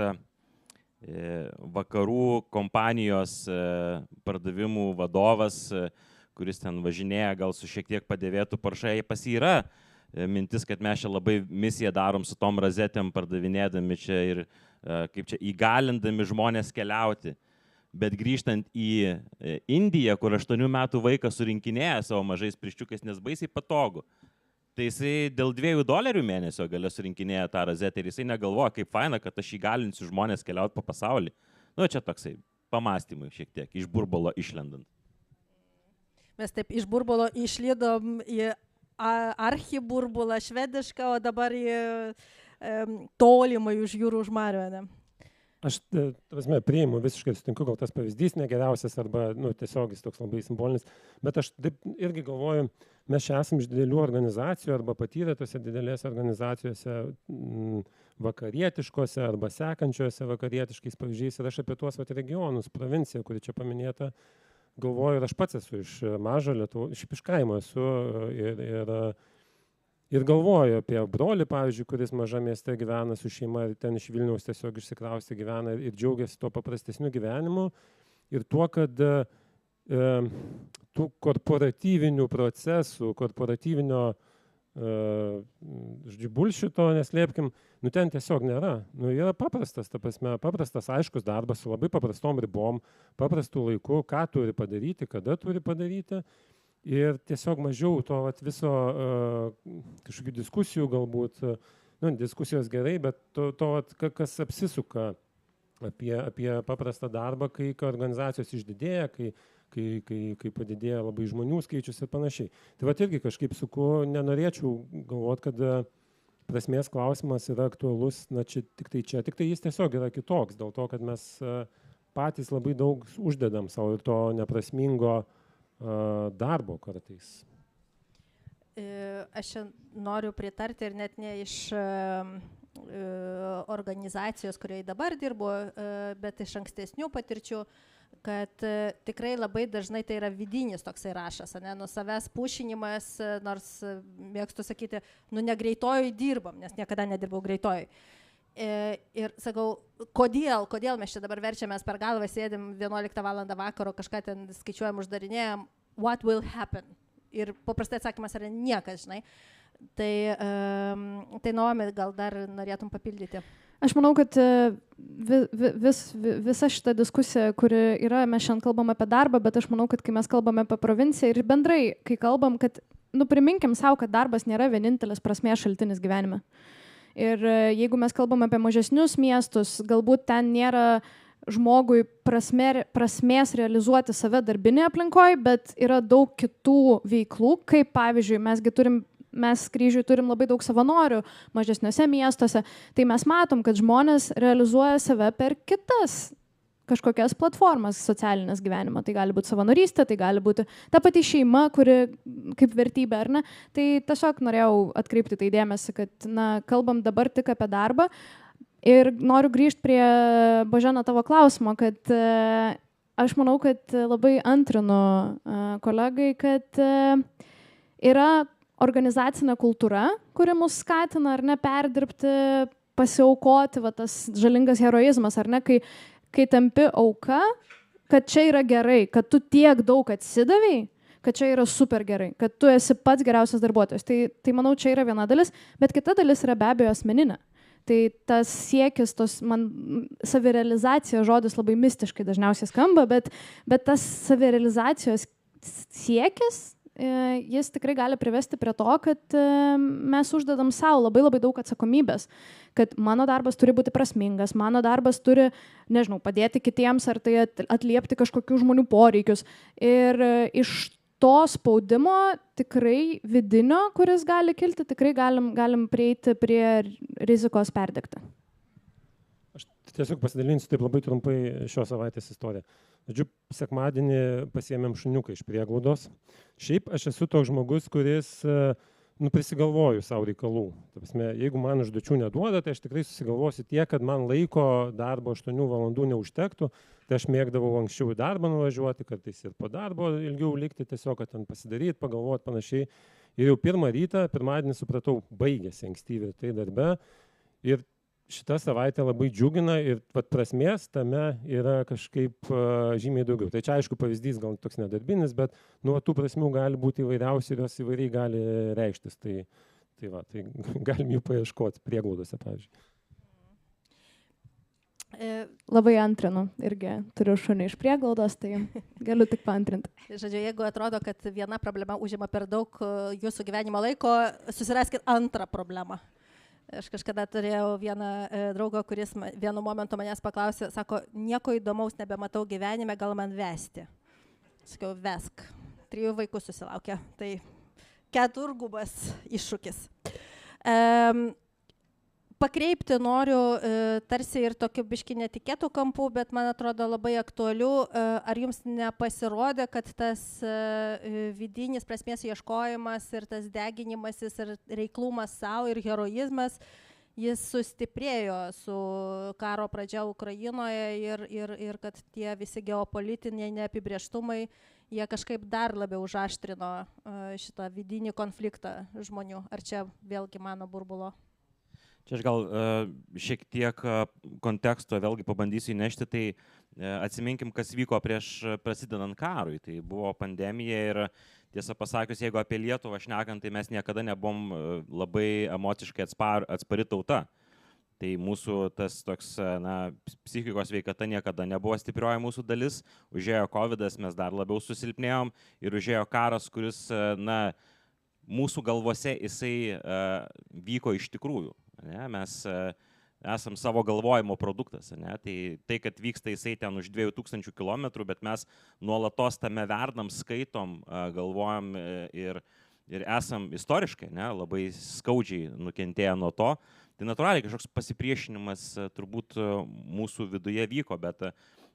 vakarų kompanijos pardavimų vadovas, kuris ten važinėja, gal su šiek tiek padėvėtų Porsche, pas jį yra mintis, kad mes čia labai misiją darom su tom rozetėm, pardavinėdami čia ir kaip čia įgalindami žmonės keliauti. Bet grįžtant į Indiją, kur 8 metų vaikas surinkinėja savo mažais priščiukais, nes baisiai patogu, tai jisai dėl $2 mėnesio galė surinkinėja tą rozetę ir jisai negalvoja, kaip faina, kad aš įgalinsiu žmonės keliauti po pasaulį. Nu, čia toksai pamastymai šiek tiek, iš burbulo išlendant. Mes taip iš burbulo išlydom į archiburbulą švedišką, o dabar į tolimai už jūrų už marių. Ne? Aš, priimu, visiškai sutinku, gal tas pavyzdys negeriausias arba tiesiog jis toks labai simbolinis, bet aš taip irgi galvoju, mes čia esame iš didelių organizacijų arba patyrę tose didelėse organizacijose vakarietiškose arba sekančiose vakarietiškais pavyzdžiais ir aš apie tuos regionus, provinciją, kuri čia paminėta, galvoju ir aš pats esu iš mažo Lietuvos, iš kaimo esu ir galvoju apie brolį, pavyzdžiui, kuris maža mieste gyvena su šeima ir ten iš Vilniaus tiesiog išsikraustė gyvena ir džiaugiasi tuo paprastesniu gyvenimu ir tuo, kad tų korporatyvinių procesų, korporatyvinio bullshito, neslėpkim, ten tiesiog nėra. Yra paprastas, ta prasme, paprastas aiškus darbas su labai paprastom ribom, paprastų laiku, ką turi padaryti, kada turi padaryti. Ir tiesiog mažiau to viso kažkokių diskusijų galbūt, diskusijos gerai, bet to kas apsisuka apie paprastą darbą, kai organizacijos išdidėja, kai padidėja labai žmonių skaičius ir panašiai. Tai irgi kažkaip nenorėčiau galvoti, kad prasmės klausimas yra aktualus, tik tai jis tiesiog yra kitoks, dėl to, kad mes patys labai daug uždedam savo ir to neprasmingo darbo kartais. Aš noriu pritarti ir net ne iš organizacijos, kurioje dabar dirbu, bet iš ankstesnių patirčių, kad tikrai labai dažnai tai yra vidinis toksai rašas, nuo savęs pušinimas, nors mėgstu sakyti, negreitojoj dirbam, nes niekada nedirbau greitojoj. Ir sakau, kodėl mes čia dabar verčiamės per galvą, sėdim 11 val. Vakaro, kažką ten skaičiuojam, uždarinėjam, what will happen? Ir paprastai atsakymas yra niekas, žinai. Tai Naomi, gal dar norėtum papildyti? Aš manau, kad visa šita diskusija, kuri yra, mes šiandien kalbam apie darbą, bet aš manau, kad kai mes kalbame apie provinciją ir bendrai, kai kalbam, kad, priminkim savo, kad darbas nėra vienintelis prasmės šaltinis gyvenime. Ir jeigu mes kalbam apie mažesnius miestus, galbūt ten nėra žmogui prasmės realizuoti save darbinėje aplinkoje, bet yra daug kitų veiklų, kaip pavyzdžiui, mes Kryžiui turim labai daug savanorių mažesniuose miestuose, tai mes matom, kad žmonės realizuoja save per kitas kažkokias platformas socialinės gyvenimo. Tai gali būti savanorystė, tai gali būti ta pati šeima, kuri kaip vertybė, ar ne? Tai tiesiog norėjau atkreipti tai dėmesį, kad kalbam dabar tik apie darbą. Ir noriu grįžti prie Božena tavo klausimo, kad aš manau, kad labai antrinu kolegai, kad yra organizacinė kultūra, kuri mus skatina, ar ne, perdirbti, pasiaukoti, tas žalingas heroizmas, ar ne, kai tampi auka, kad čia yra gerai, kad tu tiek daug atsidavei, kad čia yra super gerai, kad tu esi pats geriausias darbuotojas. Tai manau, čia yra viena dalis, bet kita dalis yra be abejo asmeninė. Tai tas siekis, savirealizacija, žodis labai mistiškai dažniausiai skamba, bet tas savirealizacijos siekis, jis tikrai gali privesti prie to, kad mes uždedam savo labai labai daug atsakomybės, kad mano darbas turi būti prasmingas, mano darbas turi, padėti kitiems ar tai atliepti kažkokių žmonių poreikius. Ir iš to spaudimo tikrai vidinio, kuris gali kilti, tikrai galim prieiti prie rizikos perdegti. Aš tiesiog pasidalinsiu taip labai trumpai šios savaitės istoriją. Sekmadienį pasiėmėm šuniuką iš prieglaudos. Šiaip aš esu toks žmogus, kuris prisigalvoju savo reikalų. Jeigu man užduočių neduoda, tai aš tikrai susigalvosiu tiek, kad man laiko darbo 8 valandų neužtektų. Tai aš mėgdavau anksčiau į darbą nuvažiuoti, kartais ir po darbo ilgiau likti, tiesiog kad ten pasidaryti, pagalvoti panašiai. Ir jau pirmadienį supratau, baigėsi ankstyviai tai darbe. Ir šitą savaitę labai džiugina ir prasmės tame yra kažkaip žymiai daugiau. Tai čia aišku pavyzdys gal toks nedarbinis, bet tų prasmių gali būti įvairiausių ir jos įvairiai gali reikštis. Tai galim jų paieškoti prieglaudose, pavyzdžiui. Labai antrinu irgi, turiu šunį iš prieglaudos, tai galiu tik paantrinti. Žodžiu, jeigu atrodo, kad viena problema užima per daug jūsų gyvenimo laiko, susiraskit antrą problemą. Aš kažkada turėjau vieną draugą, kuris vienu momentu manęs paklausė, sako, nieko įdomaus nebematau gyvenime, gal man vesti. Sakiau, vesk. 3 vaikų susilaukė. Tai keturgubas iššūkis. Pakreipti noriu tarsi ir tokiu biški netikėtų kampų, bet man atrodo labai aktualių. Ar jums nepasirodė, kad tas vidinis prasmės ieškojimas ir tas deginimasis ir reiklumas savo ir heroizmas, jis sustiprėjo su karo pradžia Ukrainoje ir kad tie visi geopolitiniai neapibrieštumai, jie kažkaip dar labiau užaštrino šitą vidinį konfliktą žmonių. Ar čia vėlgi mano burbulo? Čia aš gal šiek tiek konteksto vėlgi pabandysiu įnešti, tai atsiminkim, kas vyko prieš prasidedant karui. Tai buvo pandemija ir tiesą pasakius, jeigu apie Lietuvą šnekant, tai mes niekada nebuvom labai emociškai atspari tauta. Tai mūsų tas toks, psichikos sveikata niekada nebuvo stiprioji mūsų dalis. Užėjo COVID-as, mes dar labiau susilpnėjom ir užėjo karas, kuris, mūsų galvose jisai vyko iš tikrųjų. Ne? Mes esam savo galvojimo produktas. Ne? Tai, kad vyksta jisai ten už 2000 km, bet mes nuolatos tame verdam, skaitom, galvojam ir esam istoriškai labai skaudžiai nukentėję nuo to. Tai natūraliai kažkoks pasipriešinimas turbūt mūsų viduje vyko, bet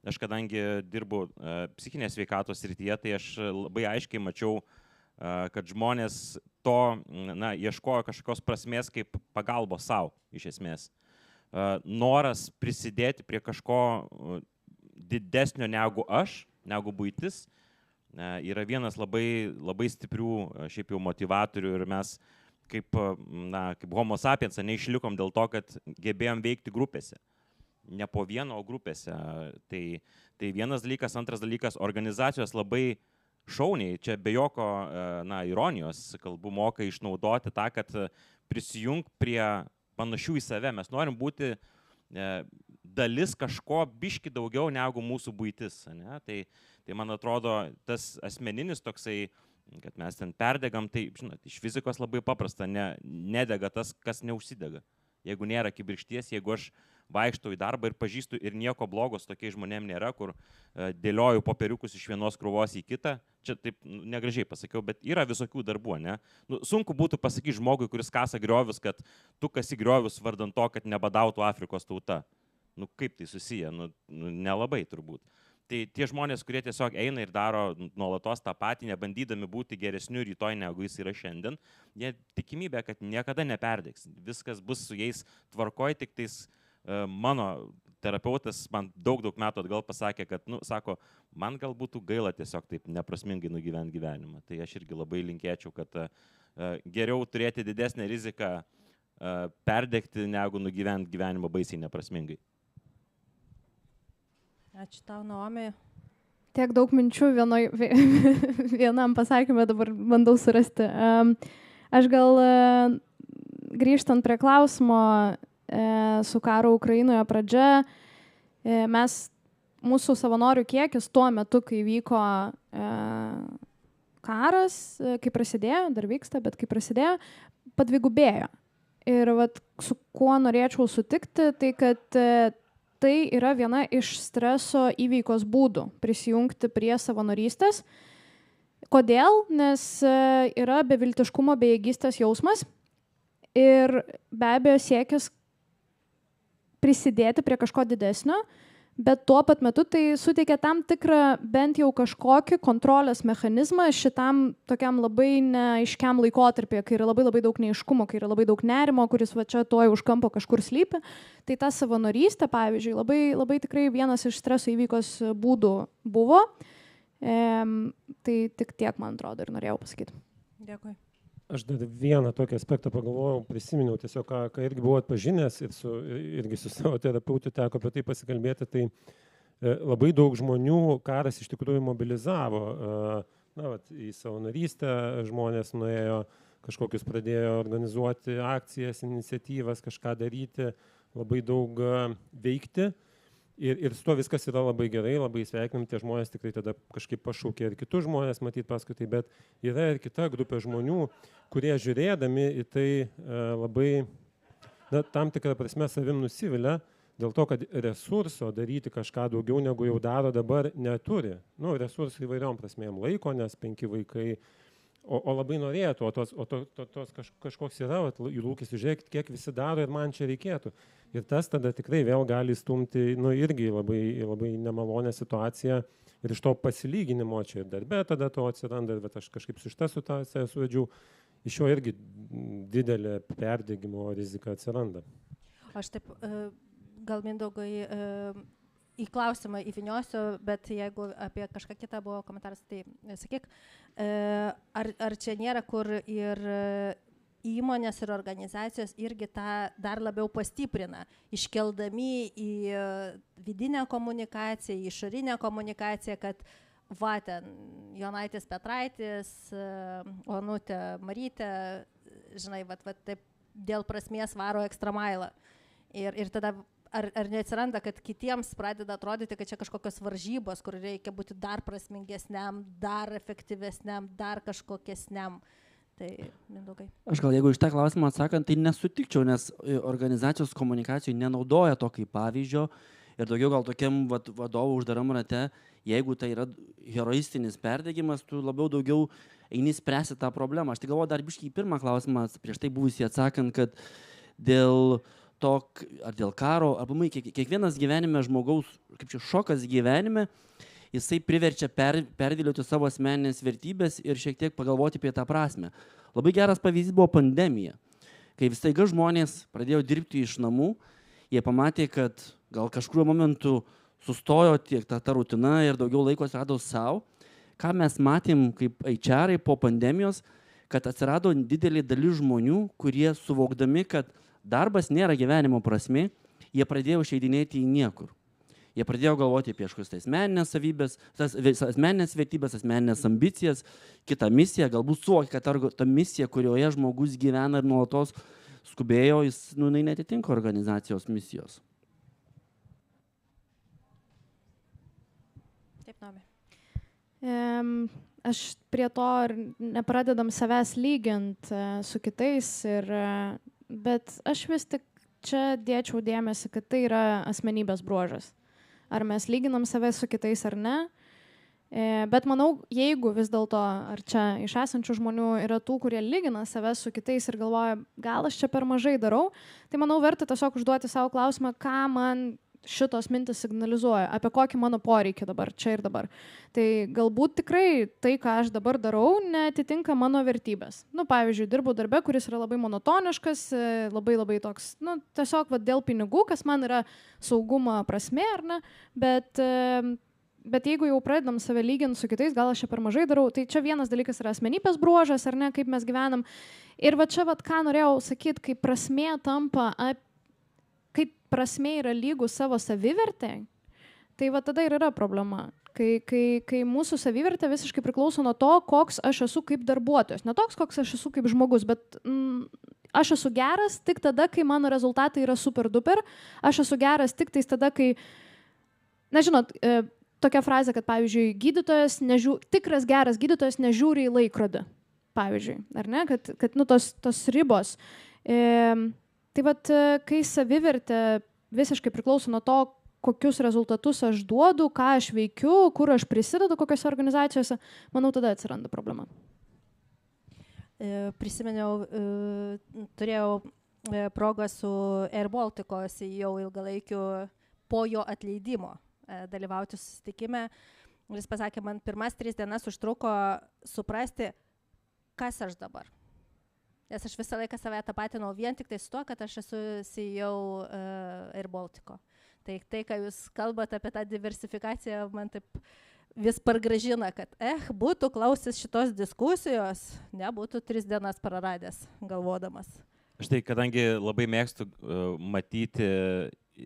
aš kadangi dirbu psichinės sveikatos srityje, tai aš labai aiškiai mačiau, kad žmonės to ieškojo kažkokios prasmės kaip pagalbos savo, iš esmės. Noras prisidėti prie kažko didesnio negu aš, negu buitis, yra vienas labai, labai stiprių šiaip jau motivatorių ir mes kaip homo sapiens neišlikom dėl to, kad gebėjom veikti grupėse. Ne po vieno, o grupėse. Tai vienas dalykas, antras dalykas, organizacijos labai šauniai, čia be joko ironijos kalbų moka išnaudoti tą, kad prisijung prie panašių į save. Mes norim būti dalis kažko biški daugiau negu mūsų buitis. Ne? Tai man atrodo, tas asmeninis toksai, kad mes ten perdegam, tai, žinot, iš fizikos labai paprasta, nedega tas, kas neužsidega. Jeigu nėra kibirkšties, jeigu aš vaikštau į darbą ir pažįstu ir nieko blogo su tokiais žmonėm nėra, kur dėlioju popieriukus iš vienos krūvos į kitą, čia taip negražiai pasakiau, bet yra visokių darbų, ne? Sunku būtų pasakyti žmogui, kuris kasa griovius, kad tu kasi griovius vardant to, kad nebadautų Afrikos tauta. Kaip tai susiję? Nelabai turbūt. Tai tie žmonės, kurie tiesiog eina ir daro nuolatos tą patį, nebandydami būti geresniu rytoj negu jis yra šiandien, jie tikimybė, kad niekada neperdegs. Viskas bus su jais tvarkoj, tik tais mano terapeutas man daug metų atgal pasakė, kad, sako, man gal būtų gaila tiesiog taip neprasmingai nugyventi gyvenimą. Tai aš irgi labai linkėčiau, kad geriau turėti didesnę riziką perdegti, negu nugyventi gyvenimą baisiai neprasmingai. Ačiū tau, Naomi. Tiek daug minčių vienam pasakymė dabar bandau surasti. Aš gal grįžtant prie klausimo su karo Ukrainoje pradžia, mūsų savanorių kiekis tuo metu, kai vyko karas, kai prasidėjo, dar vyksta, bet kai prasidėjo, padvigubėjo. Ir su kuo norėčiau sutikti, tai kad tai yra viena iš streso įveikos būdų prisijungti prie savanorystės. Kodėl? Nes yra beviltiškumo, bejėgystės jausmas ir be abejo siekis prisidėti prie kažko didesnio, bet tuo pat metu tai suteikia tam tikrą bent jau kažkokį kontrolės mechanizmą šitam tokiam labai neaiškiam laikotarpyje, kai yra labai daug neaiškumo, kai yra labai daug nerimo, kuris čia toj už kampo kažkur slypi. Tai ta savanorystė, pavyzdžiui, labai tikrai vienas iš streso įveikos būdų buvo. Tai tik tiek, man atrodo, ir norėjau pasakyti. Dėkui. Aš dar vieną tokį aspektą pagalvojau, prisiminiau tiesiog, ką irgi buvau atpažinęs ir irgi su savo terapeutu teko apie tai pasikalbėti, tai labai daug žmonių karas iš tikrųjų mobilizavo. Į savanorystę žmonės nuėjo, kažkokius pradėjo organizuoti akcijas, iniciatyvas, kažką daryti, labai daug veikti. Ir su to viskas yra labai gerai, labai sveikinam, tie žmonės tikrai tada kažkaip pašaukė ir kitus žmonės matyti paskui tai, bet yra ir kita grupė žmonių, kurie žiūrėdami į tai labai, tam tikrą prasme savim nusivilia, dėl to, kad resurso daryti kažką daugiau negu jau daro dabar neturi. Nu, resursų įvairiom prasmėm laiko, nes 5 vaikai, o labai norėtų, tos kažkoks yra, jų lūkestis, žiūrėkit, kiek visi daro ir man čia reikėtų. Ir tas tada tikrai vėl gali stumti, nu, irgi labai nemalonę situaciją. Ir iš to pasilyginimo čia ir darbe tada to atsiranda, bet aš kažkaip su šitą situaciją suvedžiau, iš jo irgi didelė perdegimo rizika atsiranda. Aš taip, gal Mindaugai į klausimą įviniosiu, bet jeigu apie kažką kitą buvo komentaras, tai sakyk, ar čia nėra, kur ir įmonės ir organizacijos irgi tą dar labiau pastiprina, iškeldami į vidinę komunikaciją, į išorinę komunikaciją, kad va ten Jonaitis Petraitis, Onutė Marytė, žinai, va taip dėl prasmės varo ekstramailą. Ir tada ar neatsiranda, kad kitiems pradeda atrodyti, kad čia kažkokios varžybos, kur reikia būti dar prasmingesniam, dar efektyvesniam, dar kažkokiesniam. Tai, Mindaugai. Aš gal jeigu iš tą klausimą atsakant, tai nesutikčiau, nes organizacijos komunikacijų nenaudoja to kaip pavyzdžio ir daugiau gal tokiam vadovų uždaram rate, jeigu tai yra heroistinis perdegimas, tu labiau daugiau eini spręsti tą problemą. Aš tai galvoju dar biškį į pirmą klausimą, prieš tai buvusį atsakant, kad dėl to, ar dėl karo, arba kiekvienas gyvenime žmogaus, kaip čia šokas gyvenime, jisai priverčia perdėlioti savo asmeninės vertybės ir šiek tiek pagalvoti apie tą prasme. Labai geras pavyzdys buvo pandemija. Kai staiga žmonės pradėjo dirbti iš namų, jie pamatė, kad gal kažkuriuo momentu sustojo tiek ta rutina ir daugiau laiko atsirado savo. Ką mes matėm kaip HR po pandemijos, kad atsirado didelė dalis žmonių, kurie suvokdami, kad darbas nėra gyvenimo prasmė, jie pradėjo išeidinėti į niekur. Jie pradėjo galvoti apie kažkokias asmeninės savybės, asmeninės vertybės, asmeninės ambicijas, kitą misiją, galbūt suvokė, kad ta misija, kurioje žmogus gyvena ir nuolatos skubėjo, jinai netitinka organizacijos misijos. Taip, Nomi. Aš prie to ir nepradedam savęs lygint su kitais, bet aš vis tik čia dėčiau dėmesį, kad tai yra asmenybės bruožas. Ar mes lyginam save su kitais ar ne. Bet manau, jeigu vis dėlto, ar čia iš esančių žmonių yra tų, kurie lygina save su kitais ir galvoja, gal aš čia per mažai darau, tai manau verta tiesiog užduoti savo klausimą, ką man šitos mintis signalizuoja, apie kokį mano poreikį dabar, čia ir dabar. Tai galbūt tikrai tai, ką aš dabar darau, neatitinka mano vertybės. Nu, pavyzdžiui, dirbu darbe, kuris yra labai monotoniškas, labai toks, nu, tiesiog dėl pinigų, kas man yra saugumo prasmė, ar ne, bet jeigu jau pradedam save lyginti su kitais, gal aš čia per mažai darau, tai čia vienas dalykas yra asmenybės bruožas, ar ne, kaip mes gyvenam. Ir va čia, ką norėjau sakyti, kai prasmė tampa kai prasmė yra lygų savo savivertė, tai va tada ir yra problema. Kai mūsų savivertė visiškai priklauso nuo to, koks aš esu kaip darbuotojas. Ne toks, koks aš esu kaip žmogus, bet aš esu geras tik tada, kai mano rezultatai yra super duper. Aš esu geras tik tada, kai, na žinot, tokia frazė, kad pavyzdžiui, gydytojas tikras geras gydytojas nežiūri į laikrodį. Pavyzdžiui, ar ne? Kad nu, tos ribos. Tai vat, kai savivertė visiškai priklauso nuo to, kokius rezultatus aš duodu, ką aš veikiu, kur aš prisidedu kokiose organizacijose, manau, tada atsiranda problema. Prisiminiau, turėjau progą su Air Baltico jau ilgalaikiu po jo atleidimo dalyvauti susitikime. Jis pasakė, man pirmas 3 dienas užtruko suprasti, kas aš dabar. Nes aš visą laiką save tapatinau vien tik tai su tuo, kad aš esu CEO Air Baltico. Tai, ką jūs kalbate apie tą diversifikaciją, man taip vis pargražina, kad būtų klausęs šitos diskusijos, nebūtų 3 dienas praradęs galvodamas. Aš tai, kadangi labai mėgstu matyti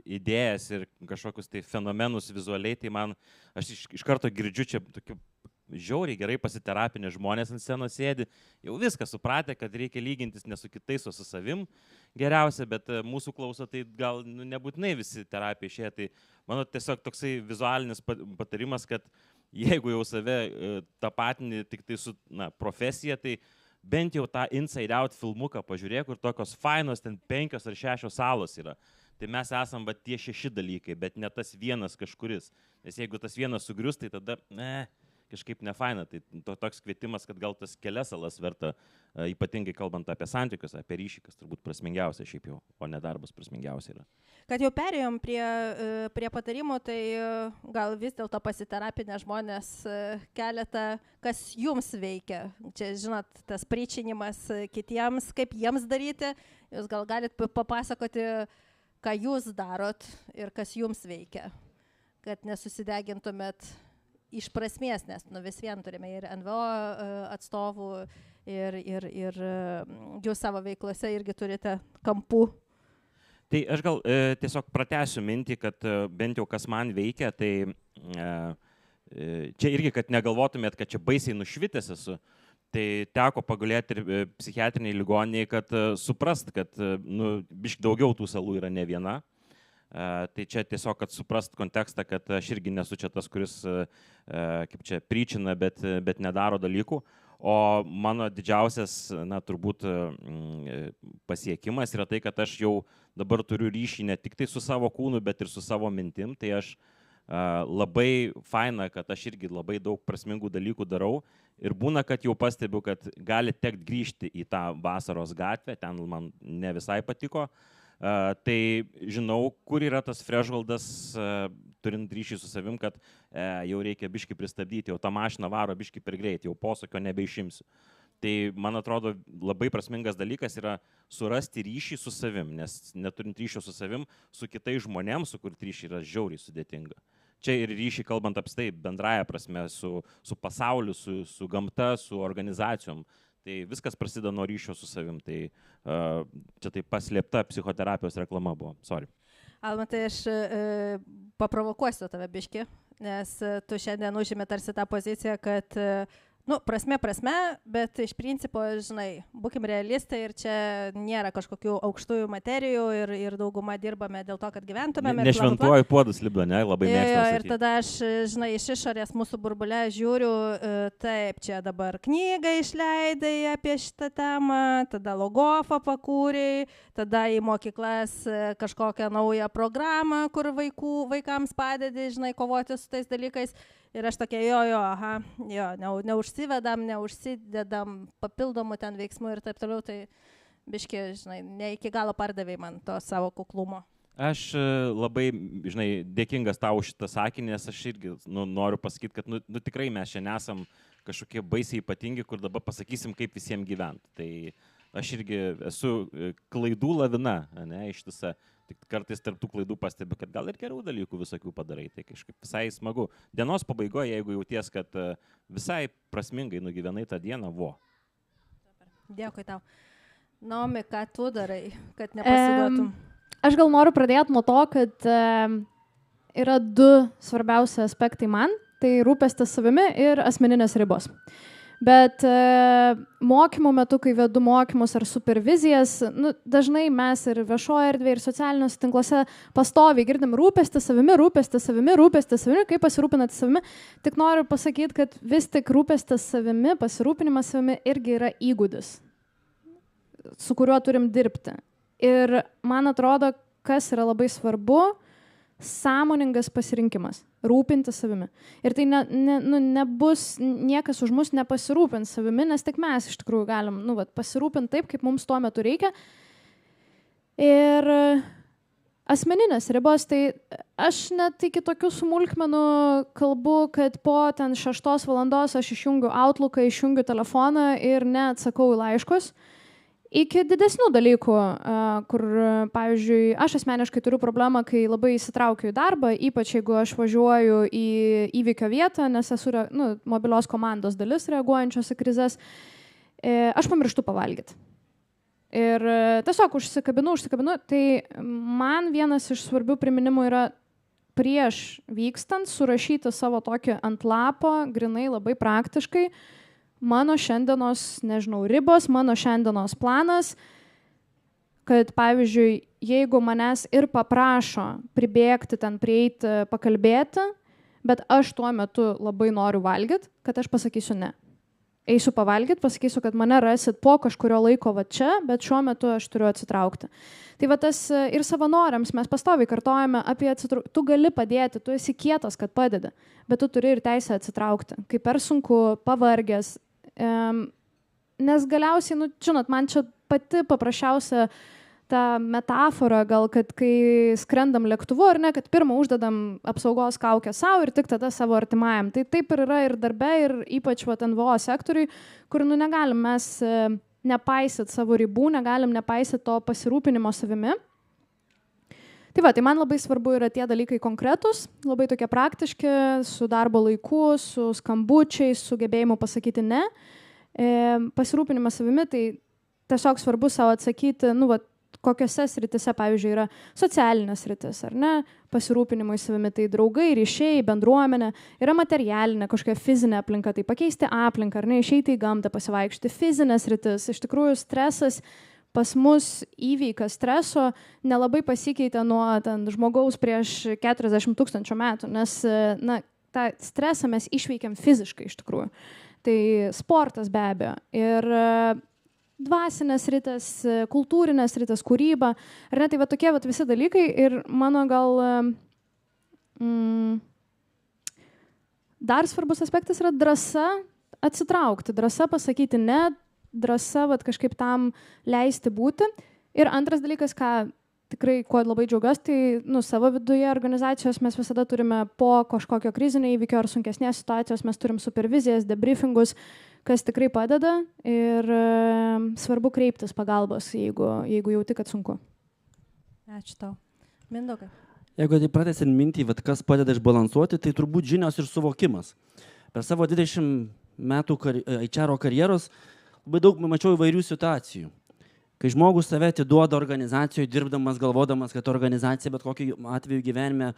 idėjas ir kažkokius tai fenomenus vizualiai, tai aš iš karto girdžiu čia tokių žiauriai gerai pasiterapinę žmonės ant scenos sėdi, jau viską supratę, kad reikia lygintis ne su kitais, o su savim geriausia, bet mūsų klauso, tai gal nebūtinai visi terapija išėję. Tai mano tiesiog toksai vizualinis patarimas, kad jeigu jau save tapatini tik tai su profesija, tai bent jau tą Inside Out filmuką pažiūrėk, kur tokios fainos ten 5 ar 6 salos yra. tai mes esam va tie 6 dalykai, bet ne tas vienas kažkuris. Nes jeigu tas vienas sugrius, tai tada kažkaip nefaina. Tai toks kvietimas, kad gal tas kelias salas verta, ypatingai kalbant apie santykius, apie ryšį, kas turbūt prasmingiausia šiaip jau, o ne darbas prasmingiausia yra. Kad jau perėjom prie patarimų, tai gal vis dėlto pasiterapinę žmonės keletą, kas jums veikia. Čia, žinot, tas pričinimas kitiems, kaip jiems daryti. Jūs gal galit papasakoti, ką jūs darot ir kas jums veikia, kad nesusidegintumėt iš prasmės, nes vis vien turime ir NVO atstovų ir jūs savo veiklose irgi turite kampų. Tai aš gal tiesiog pratęsiu mintį, kad bent jau kas man veikia, tai čia irgi, kad negalvotumėt, kad čia baisiai nušvitęs esu, tai teko pagulėti ir psichiatriniai ligoniniai, kad suprast, kad biškį daugiau tų salų yra ne viena. Tai čia tiesiog, kad suprast kontekstą, kad aš irgi nesu čia tas, kuris kaip čia pričina, bet nedaro dalykų. O mano didžiausias, turbūt pasiekimas yra tai, kad aš jau dabar turiu ryšį ne tik tai su savo kūnu, bet ir su savo mintim. Tai aš labai faina, kad aš irgi labai daug prasmingų dalykų darau. Ir būna, kad jau pastebiu, kad gali tekt grįžti į tą vasaros gatvę, ten man ne visai patiko. Tai žinau, kur yra tas thresholdas, turint ryšį su savim, kad jau reikia biškį pristabdyti, jau tą mašiną varo biškį per greit, jau posūkio nebeišimsiu. Tai man atrodo labai prasmingas dalykas yra surasti ryšį su savim, nes neturint ryšio su savim, su kitais žmonėms, su kur ryšį yra žiauriai sudėtinga. Čia ir ryšį kalbant apstai bendraja prasme su pasauliu, su gamta, su organizacijom. Tai viskas prasideda nuo ryšio su savim. Tai čia tai paslėpta psichoterapijos reklama buvo. Sorry. Almantai, aš paprovokuosiu tave biškį, nes tu šiandien užėmė tarsi tą poziciją, kad prasme, bet iš principo, žinai, būkim realistai ir čia nėra kažkokių aukštųjų materijų ir dauguma dirbame dėl to, kad gyventumėme. Nešventuoju puodus libdo, ne? Labai mėgstu. Ir tada aš, žinai, iš išorės mūsų burbulę žiūriu, taip, čia dabar knygą išleidai apie šitą temą, tada logofą pakūrei, tada į mokyklas kažkokią naują programą, kur vaikams padedi, žinai, kovoti su tais dalykais. Ir aš tokia, neužsidedam papildomų ten veiksmų ir taip toliau, tai biški, žinai, ne iki galo pardavėjai man to savo kuklumo. Aš labai, žinai, dėkingas tau šitą sakinį, nes aš irgi noriu pasakyti, kad tikrai mes šiandien esam kažkokie baisiai ypatingi, kur dabar pasakysim, kaip visiems gyventi. Tai aš irgi esu klaidų lavina, ne, ištisa. Tik kartais tarp tų klaidų pastebiu, kad gal ir gerų dalykų visokių padarai. Tai kažkaip visai smagu. Dienos pabaigoje, jeigu jauties, kad visai prasmingai nugyvenai tą dieną, Dėkui tau. Naomi, ką tu darai, kad nepasiduotum? Aš gal noriu pradėti nuo to, kad yra 2 svarbiausi aspektai man. Tai rūpestis savimi ir asmeninės ribos. Bet mokymų metu, kai vedu mokymus ar supervizijas, dažnai mes ir viešoje erdvėje, ir socialiniuose tinkluose pastoviai girdim rūpestis savimi, kaip pasirūpinate savimi. Tik noriu pasakyti, kad vis tik rūpestis savimi, pasirūpinimas savimi irgi yra įgūdis, su kuriuo turim dirbti. Ir man atrodo, kas yra labai svarbu, sąmoningas pasirinkimas, rūpinti savimi. Ir tai nebus, niekas už mus nepasirūpins savimi, nes tik mes iš tikrųjų galim pasirūpinti taip, kaip mums tuo metu reikia. Ir asmeninės ribos, tai aš net iki tokių smulkmenų kalbu, kad po ten 6 valandos aš išjungiu Outlooką, išjungiu telefoną ir neatsakau į laiškus. Iki didesnių dalykų, kur, pavyzdžiui, aš asmeniškai turiu problemą, kai labai įsitraukiu į darbą, ypač jeigu aš važiuoju į įvykio vietą, nes esu mobilios komandos dalis reaguojančios į krizes, aš pamirštu pavalgyti. Ir tiesiog užsikabinu. Tai man vienas iš svarbių priminimų yra prieš vykstant surašyti savo tokį ant lapo, grinai labai praktiškai, mano šiandienos, ribos, mano šiandienos planas, kad, pavyzdžiui, jeigu manęs ir paprašo pribėgti ten, prieiti, pakalbėti, bet aš tuo metu labai noriu valgyti, kad aš pasakysiu ne. eisiu pavalgyti, pasakysiu, kad mane rasit po kažkurio laiko va čia, bet šiuo metu aš turiu atsitraukti. Tai va tas ir savanoriams mes pastoviai kartojame apie tu gali padėti, tu esi kietas, kad padedi, bet tu turi ir teisę atsitraukti. Kai per sunku, pavargęs, nes galiausiai, žinot, man čia pati paprasčiausia ta metafora, gal, kad kai skrendam lėktuvu, ar ne, kad pirmą uždedam apsaugos kaukę savo ir tik tada savo artimajam. Tai taip ir yra ir darbe, ir ypač NVO sektoriui, kur negalim mes nepaisyt savo ribų, negalim nepaisyt to pasirūpinimo savimi. Tai va, tai man labai svarbu yra tie dalykai konkretus, labai tokie praktiški, su darbo laiku, su skambučiais, su gebėjimu pasakyti ne. Pasirūpinimas savimi, tai tiesiog svarbu savo atsakyti, kokiose sritise, pavyzdžiui, yra socialinės sritis, ar ne, pasirūpinimui savimi, tai draugai, ryšiai, bendruomenė, yra materialinė, kažkokia fizinė aplinka, tai pakeisti aplinką, ar ne, išeiti į gamtą, pasivaikščioti, fizinės sritis. Iš tikrųjų, stresas pas mus įveika streso nelabai pasikeitė nuo žmogaus prieš 40 000 metų, nes tą stresą mes išveikiam fiziškai iš tikrųjų. Tai sportas be abejo. Ir dvasinės rytas, kultūrinės rytas, kūryba, ar ne, tai va tokie visi dalykai ir mano gal dar svarbus aspektas yra drąsa atsitraukti, drąsa pasakyti ne, drąsa kažkaip tam leisti būti. Ir antras dalykas, ką tikrai, kuo labai džiaugiuosi, tai savo viduje organizacijos mes visada turime po kažkokio krizinio įvykio ar sunkesnės situacijos, mes turim supervizijas, debriefingus, kas tikrai padeda ir svarbu kreiptis pagalbos, jeigu jauti, kad sunku. Ačiū tau. Mindaugai. Jeigu tai pratęsiant mintį, kas padeda išbalansuoti, tai turbūt žinios ir suvokimas. Per savo 20 metų HR karjeros labai daug mačiau įvairių situacijų. Kai žmogus save atiduoda organizacijoje, dirbdamas, galvodamas, kad organizacija bet kokiu atveju gyvenime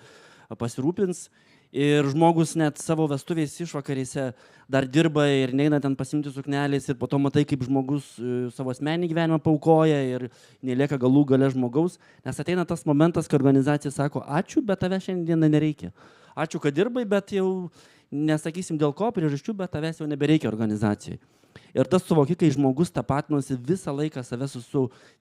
pasirūpins, ir žmogus net savo vestuvės išvakarėse dar dirba ir neina ten pasimti suknelės ir po to matai, kaip žmogus savo asmenį gyvenimą paukoja ir nelieka galų gale žmogaus, nes ateina tas momentas, kai organizacija sako, ačiū, bet tave šiandieną nereikia. Ačiū, kad dirbai, bet jau nesakysim dėl ko priežasčių, bet tavęs jau nebereikia organizacijai. Ir tas suvoki, kai žmogus tapatinosi visą laiką save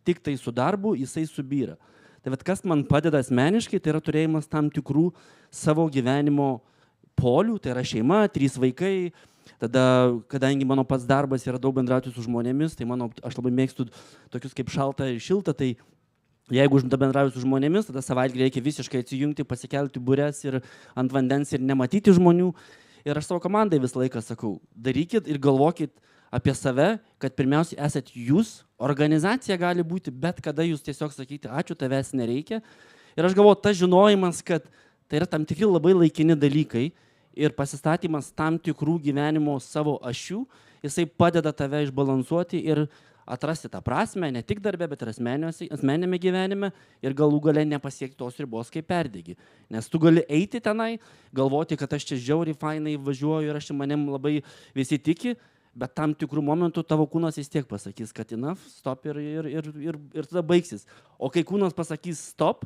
tik tai su darbu, jisai subyra. Tai kas man padeda asmeniškai, tai yra turėjimas tam tikrų savo gyvenimo polių, tai yra šeima, 3 vaikai, tada, kadangi mano pats darbas yra daug bendrauti su žmonėmis, tai aš labai mėgstu tokius kaip šalta ir šilta, tai jeigu bendrauju su žmonėmis, tada savaitgalį reikia visiškai atsijungti, pasikelti bures ir ant vandens ir nematyti žmonių. Ir aš savo komandai visą laiką sakau, darykit ir galvokit apie save, kad pirmiausiai esat jūs, organizacija gali būti, bet kada jūs tiesiog sakyti, ačiū, tavęs nereikia. Ir aš galvoju, tas žinojimas, kad tai yra tam tikri labai laikini dalykai ir pasistatymas tam tikrų gyvenimo savo ašių, jisai padeda tave išbalansuoti ir atrasti tą prasme, ne tik darbe, bet ir asmeniniame gyvenime ir galų gale nepasiekti tos ribos, kaip perdegi. Nes tu gali eiti tenai, galvoti, kad aš čia žiauriai fainai važiuoju ir aš manim labai visi tiki, bet tam tikrų momentų tavo kūnas vis tiek pasakys, kad enough, stop ir tada baigsis. O kai kūnas pasakys stop,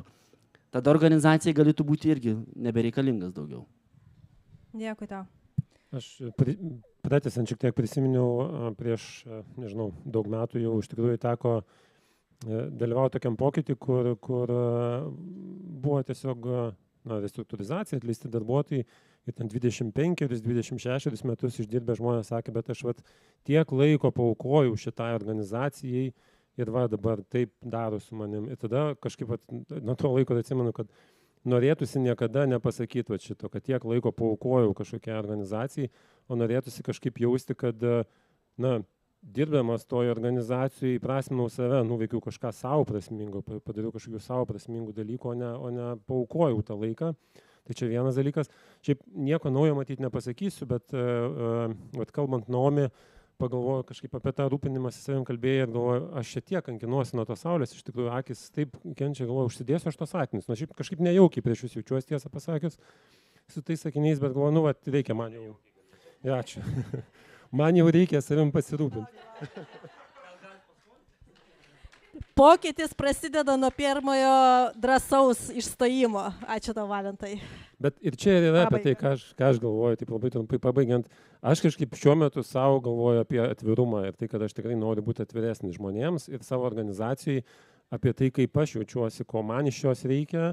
tada organizacijai galėtų būti irgi nebereikalingas daugiau. Dėkui tau. Aš pratęsiant šiek tiek prisiminiau prieš, daug metų jau iš tikrųjų teko dalyvauti tokiam pokytį, kur buvo tiesiog restruktūrizacija, atleisti darbuotojai. Ir ten 25-26 metus išdirbę žmonės sakė, bet aš tiek laiko paaukojau šitai organizacijai ir dabar taip daro su manim. Ir tada kažkaip nuo to laiko atsimenu, kad norėtųsi niekada nepasakyti šito, kad tiek laiko paaukojau kažkokiai organizacijai, o norėtųsi kažkaip jausti, kad dirbdamas toje organizacijoje įprasminau save, nuveikiau kažką savo prasmingo, padariau kažkokių savo prasmingų dalykų, o ne paaukojau tą laiką. Tai čia vienas dalykas. Šiaip nieko naujo matyti nepasakysiu, bet kalbant Naomi, pagalvoju kažkaip apie tą rūpinimąsi savim kalbėjai ir galvoju, aš čia tiek kankinuosi nuo tos saulės, iš tikrųjų akis taip kenčia, galvoju, užsidėsiu aš tos akinius. Šiaip kažkaip nejaukiai prieš jūs jaučiuosi, tiesą pasakius, su tais sakiniais, bet galvoju, reikia man jau. Ja, ačiū. Man jau reikia savim pasirūpinti. Pokytis prasideda nuo pirmojo drąsaus išstojimo. Ačiū tau, Valentai. Bet ir čia yra apie tai, ką aš galvoju, taip labai trumpai pabaigiant. Aš kažkaip šiuo metu savo galvoju apie atvirumą ir tai, kad aš tikrai noriu būti atviresnis žmonėms ir savo organizacijai, apie tai, kaip aš jaučiuosi, ko man iš jos reikia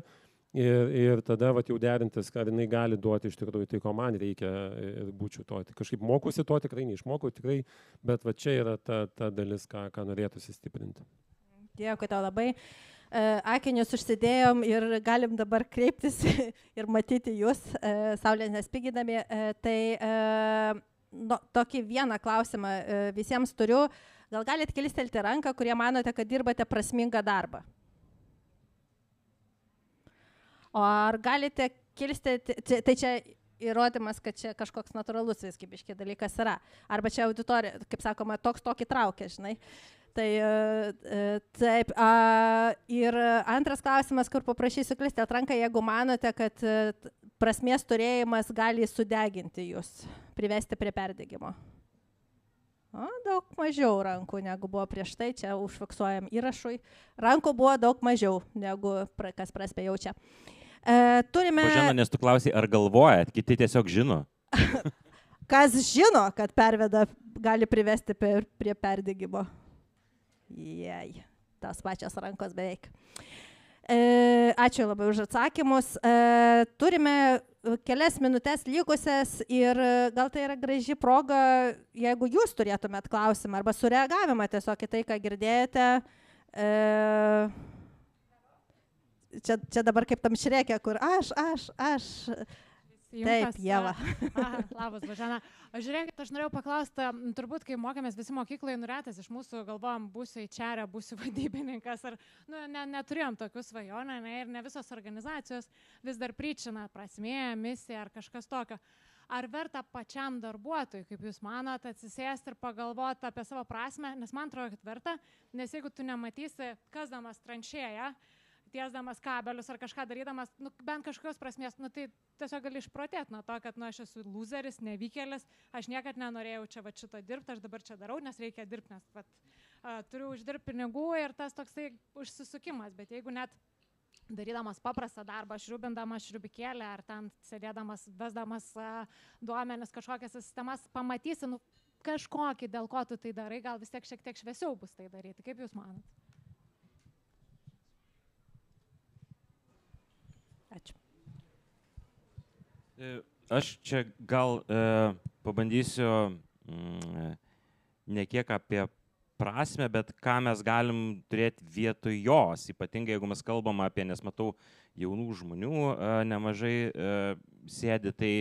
ir tada jau derintis, kad jinai gali duoti iš tikrųjų tai, ko man reikia ir būčiau to. Tai kažkaip mokusi to, tikrai neišmokau, tikrai, bet čia yra ta dalis, ką norėtųsi stiprinti. Dėkui tau labai. Akinius užsidėjom ir galim dabar kreiptis ir matyti jūs, saulės nespigydami. Tai tokį vieną klausimą visiems turiu. Gal galite kilstelti ranką, kurie manote, kad dirbate prasmingą darbą? O ar galite kilstelti, tai čia įrodymas, kad čia kažkoks natūralus visgi dalykas yra. Arba čia auditorija, kaip sakoma, toks tokį traukia, žinai. Tai taip. Ir antras klausimas, kur paprašysiu kilstelti ranką, jeigu manote, kad prasmės turėjimas gali sudeginti jūs, privesti prie perdegimo. Daug mažiau rankų negu buvo prieš tai, čia užfiksuojam įrašui. Rankų buvo daug mažiau negu kas prasmė jaučia. Turime... Božena, nes tu klausai, ar galvojat, kiti tiesiog žino. Kas žino, kad perveda gali privesti prie perdegimo? Jei, tas pačios rankos beveik. Ačiū labai už atsakymus. Turime kelias minutės likusias ir gal tai yra graži proga, jeigu jūs turėtumėt klausimą arba sureagavimą tiesiog į tai, ką girdėjote. Čia dabar kaip tam šrėkia, kur aš. Taip, Ieva. Labas, Božena. Žiūrėkit, aš norėjau paklausti, turbūt, kai mokėmės visi mokykloje, nuretas iš mūsų galvojom, būsiu HR, būsiu vadybininkas, ar neturėjom tokių svajonę, ir ne visos organizacijos vis dar pričina prasmė, misija ar kažkas tokio. Ar verta pačiam darbuotojui, kaip jūs manot, atsisėsti ir pagalvoti apie savo prasmę, nes man atrodo, kad verta, nes jeigu tu nematysi, kasdamas tranšėją, tiesdamas kabelius ar kažką darydamas, bent kažkokios prasmės, tai tiesiog gali išprotėti nuo to, kad aš esu loseris, nevykėlis, aš niekad nenorėjau čia šito dirbti, aš dabar čia darau, nes reikia dirbti, nes turiu uždirbti pinigų ir tas toksai užsisukimas, bet jeigu net darydamas paprastą darbą, šriubindamas šriubikėlę ar ten sėdėdamas, vesdamas duomenis kažkokias sistemas, pamatysi kažkokį, dėl ko tu tai darai, gal vis tiek šiek tiek šviesiau bus tai daryti. Kaip jūs manot? Ačiū. Aš čia gal pabandysiu ne kiek apie prasmę, bet ką mes galim turėti vietoj jos, ypatingai jeigu mes kalbam apie, nes matau jaunų žmonių nemažai sėdi, tai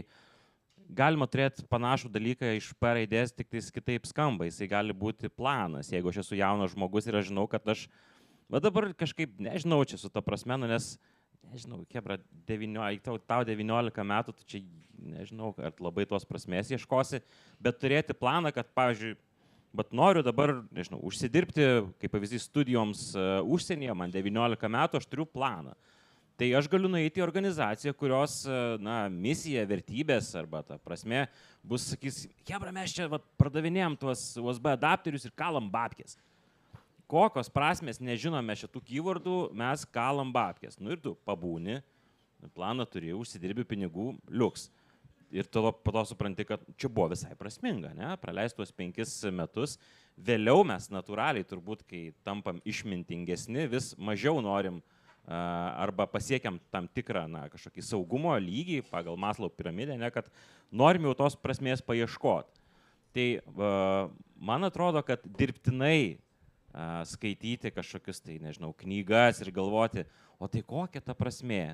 galima turėti panašų dalyką iš P raidės, tik tais kitaip skamba, jisai gali būti planas, jeigu aš esu jaunas žmogus ir aš žinau, kad aš dabar kažkaip nežinau čia su ta prasme, nes nežinau, Kebra, tau 19 metų, tu čia, nežinau, ar labai tos prasmės ieškosi, bet turėti planą, kad, pavyzdžiui, bet noriu dabar, nežinau, užsidirbti, kaip pavyzdys, studijoms užsienyje, man 19 metų, aš turiu planą. Tai aš galiu nueiti į organizaciją, kurios, misija, vertybės arba ta prasme bus, sakys, Kebra, mes čia pardavinėjom tuos USB adapterius ir kalam babkės. Kokios prasmės nežinome šitų keywordų, mes kalam babkės. Ir tu pabūni, planą turi, užsidirbi pinigų, liuks. Ir tu po to supranti, kad čia buvo visai prasminga, ne? Praleist tuos 5 metus. Vėliau mes natūraliai, turbūt, kai tampam išmintingesni, vis mažiau norim arba pasiekiam tam tikrą kažkokį saugumo lygį pagal Maslow piramidę, ne, kad norim jau tos prasmės paieškoti. Tai man atrodo, kad dirbtinai skaityti kažkokius, tai nežinau, knygas ir galvoti, o tai kokia ta prasmė?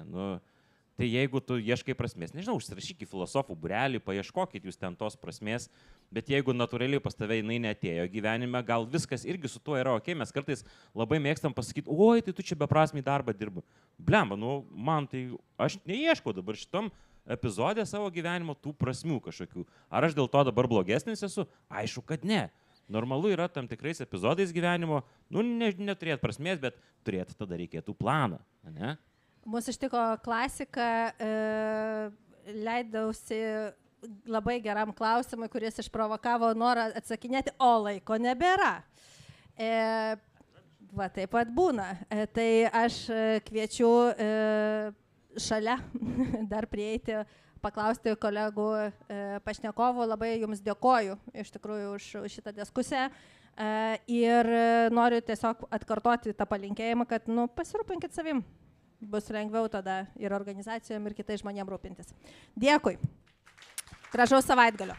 Tai jeigu tu ieškai prasmės, nežinau, užsirašyk į filosofų būrelį, paieškokit jūs ten tos prasmės, bet jeigu natūraliai pas tave jinai neatėjo gyvenime, gal viskas irgi su tuo yra ok, mes kartais labai mėgstam pasakyti, oi, tai tu čia beprasmį darbą dirbi. Blemba, man tai, aš neieškau dabar šitam epizodė savo gyvenimo tų prasmių kažkokių. Ar aš dėl to dabar blogesnis esu? Aišku, kad ne. Normalu yra tam tikrais epizodais gyvenimo, neturėti prasmės, bet turėti tada reikėtų planą, ne? Mūsų ištiko klasika, leidausi labai geram klausimui, kuris išprovokavo norą atsakinėti, o laiko nebėra. Va, taip pat būna. Tai aš kviečiu šalia dar prieiti, paklausti kolegų pašnekovų. Labai jums dėkoju iš tikrųjų už šitą diskusiją. Ir noriu tiesiog atkartoti tą palinkėjimą, kad pasirūpinkit savim. Bus lengviau tada ir organizacijom, ir kitais žmonėm rūpintis. Dėkui. Gražaus savaitgalio.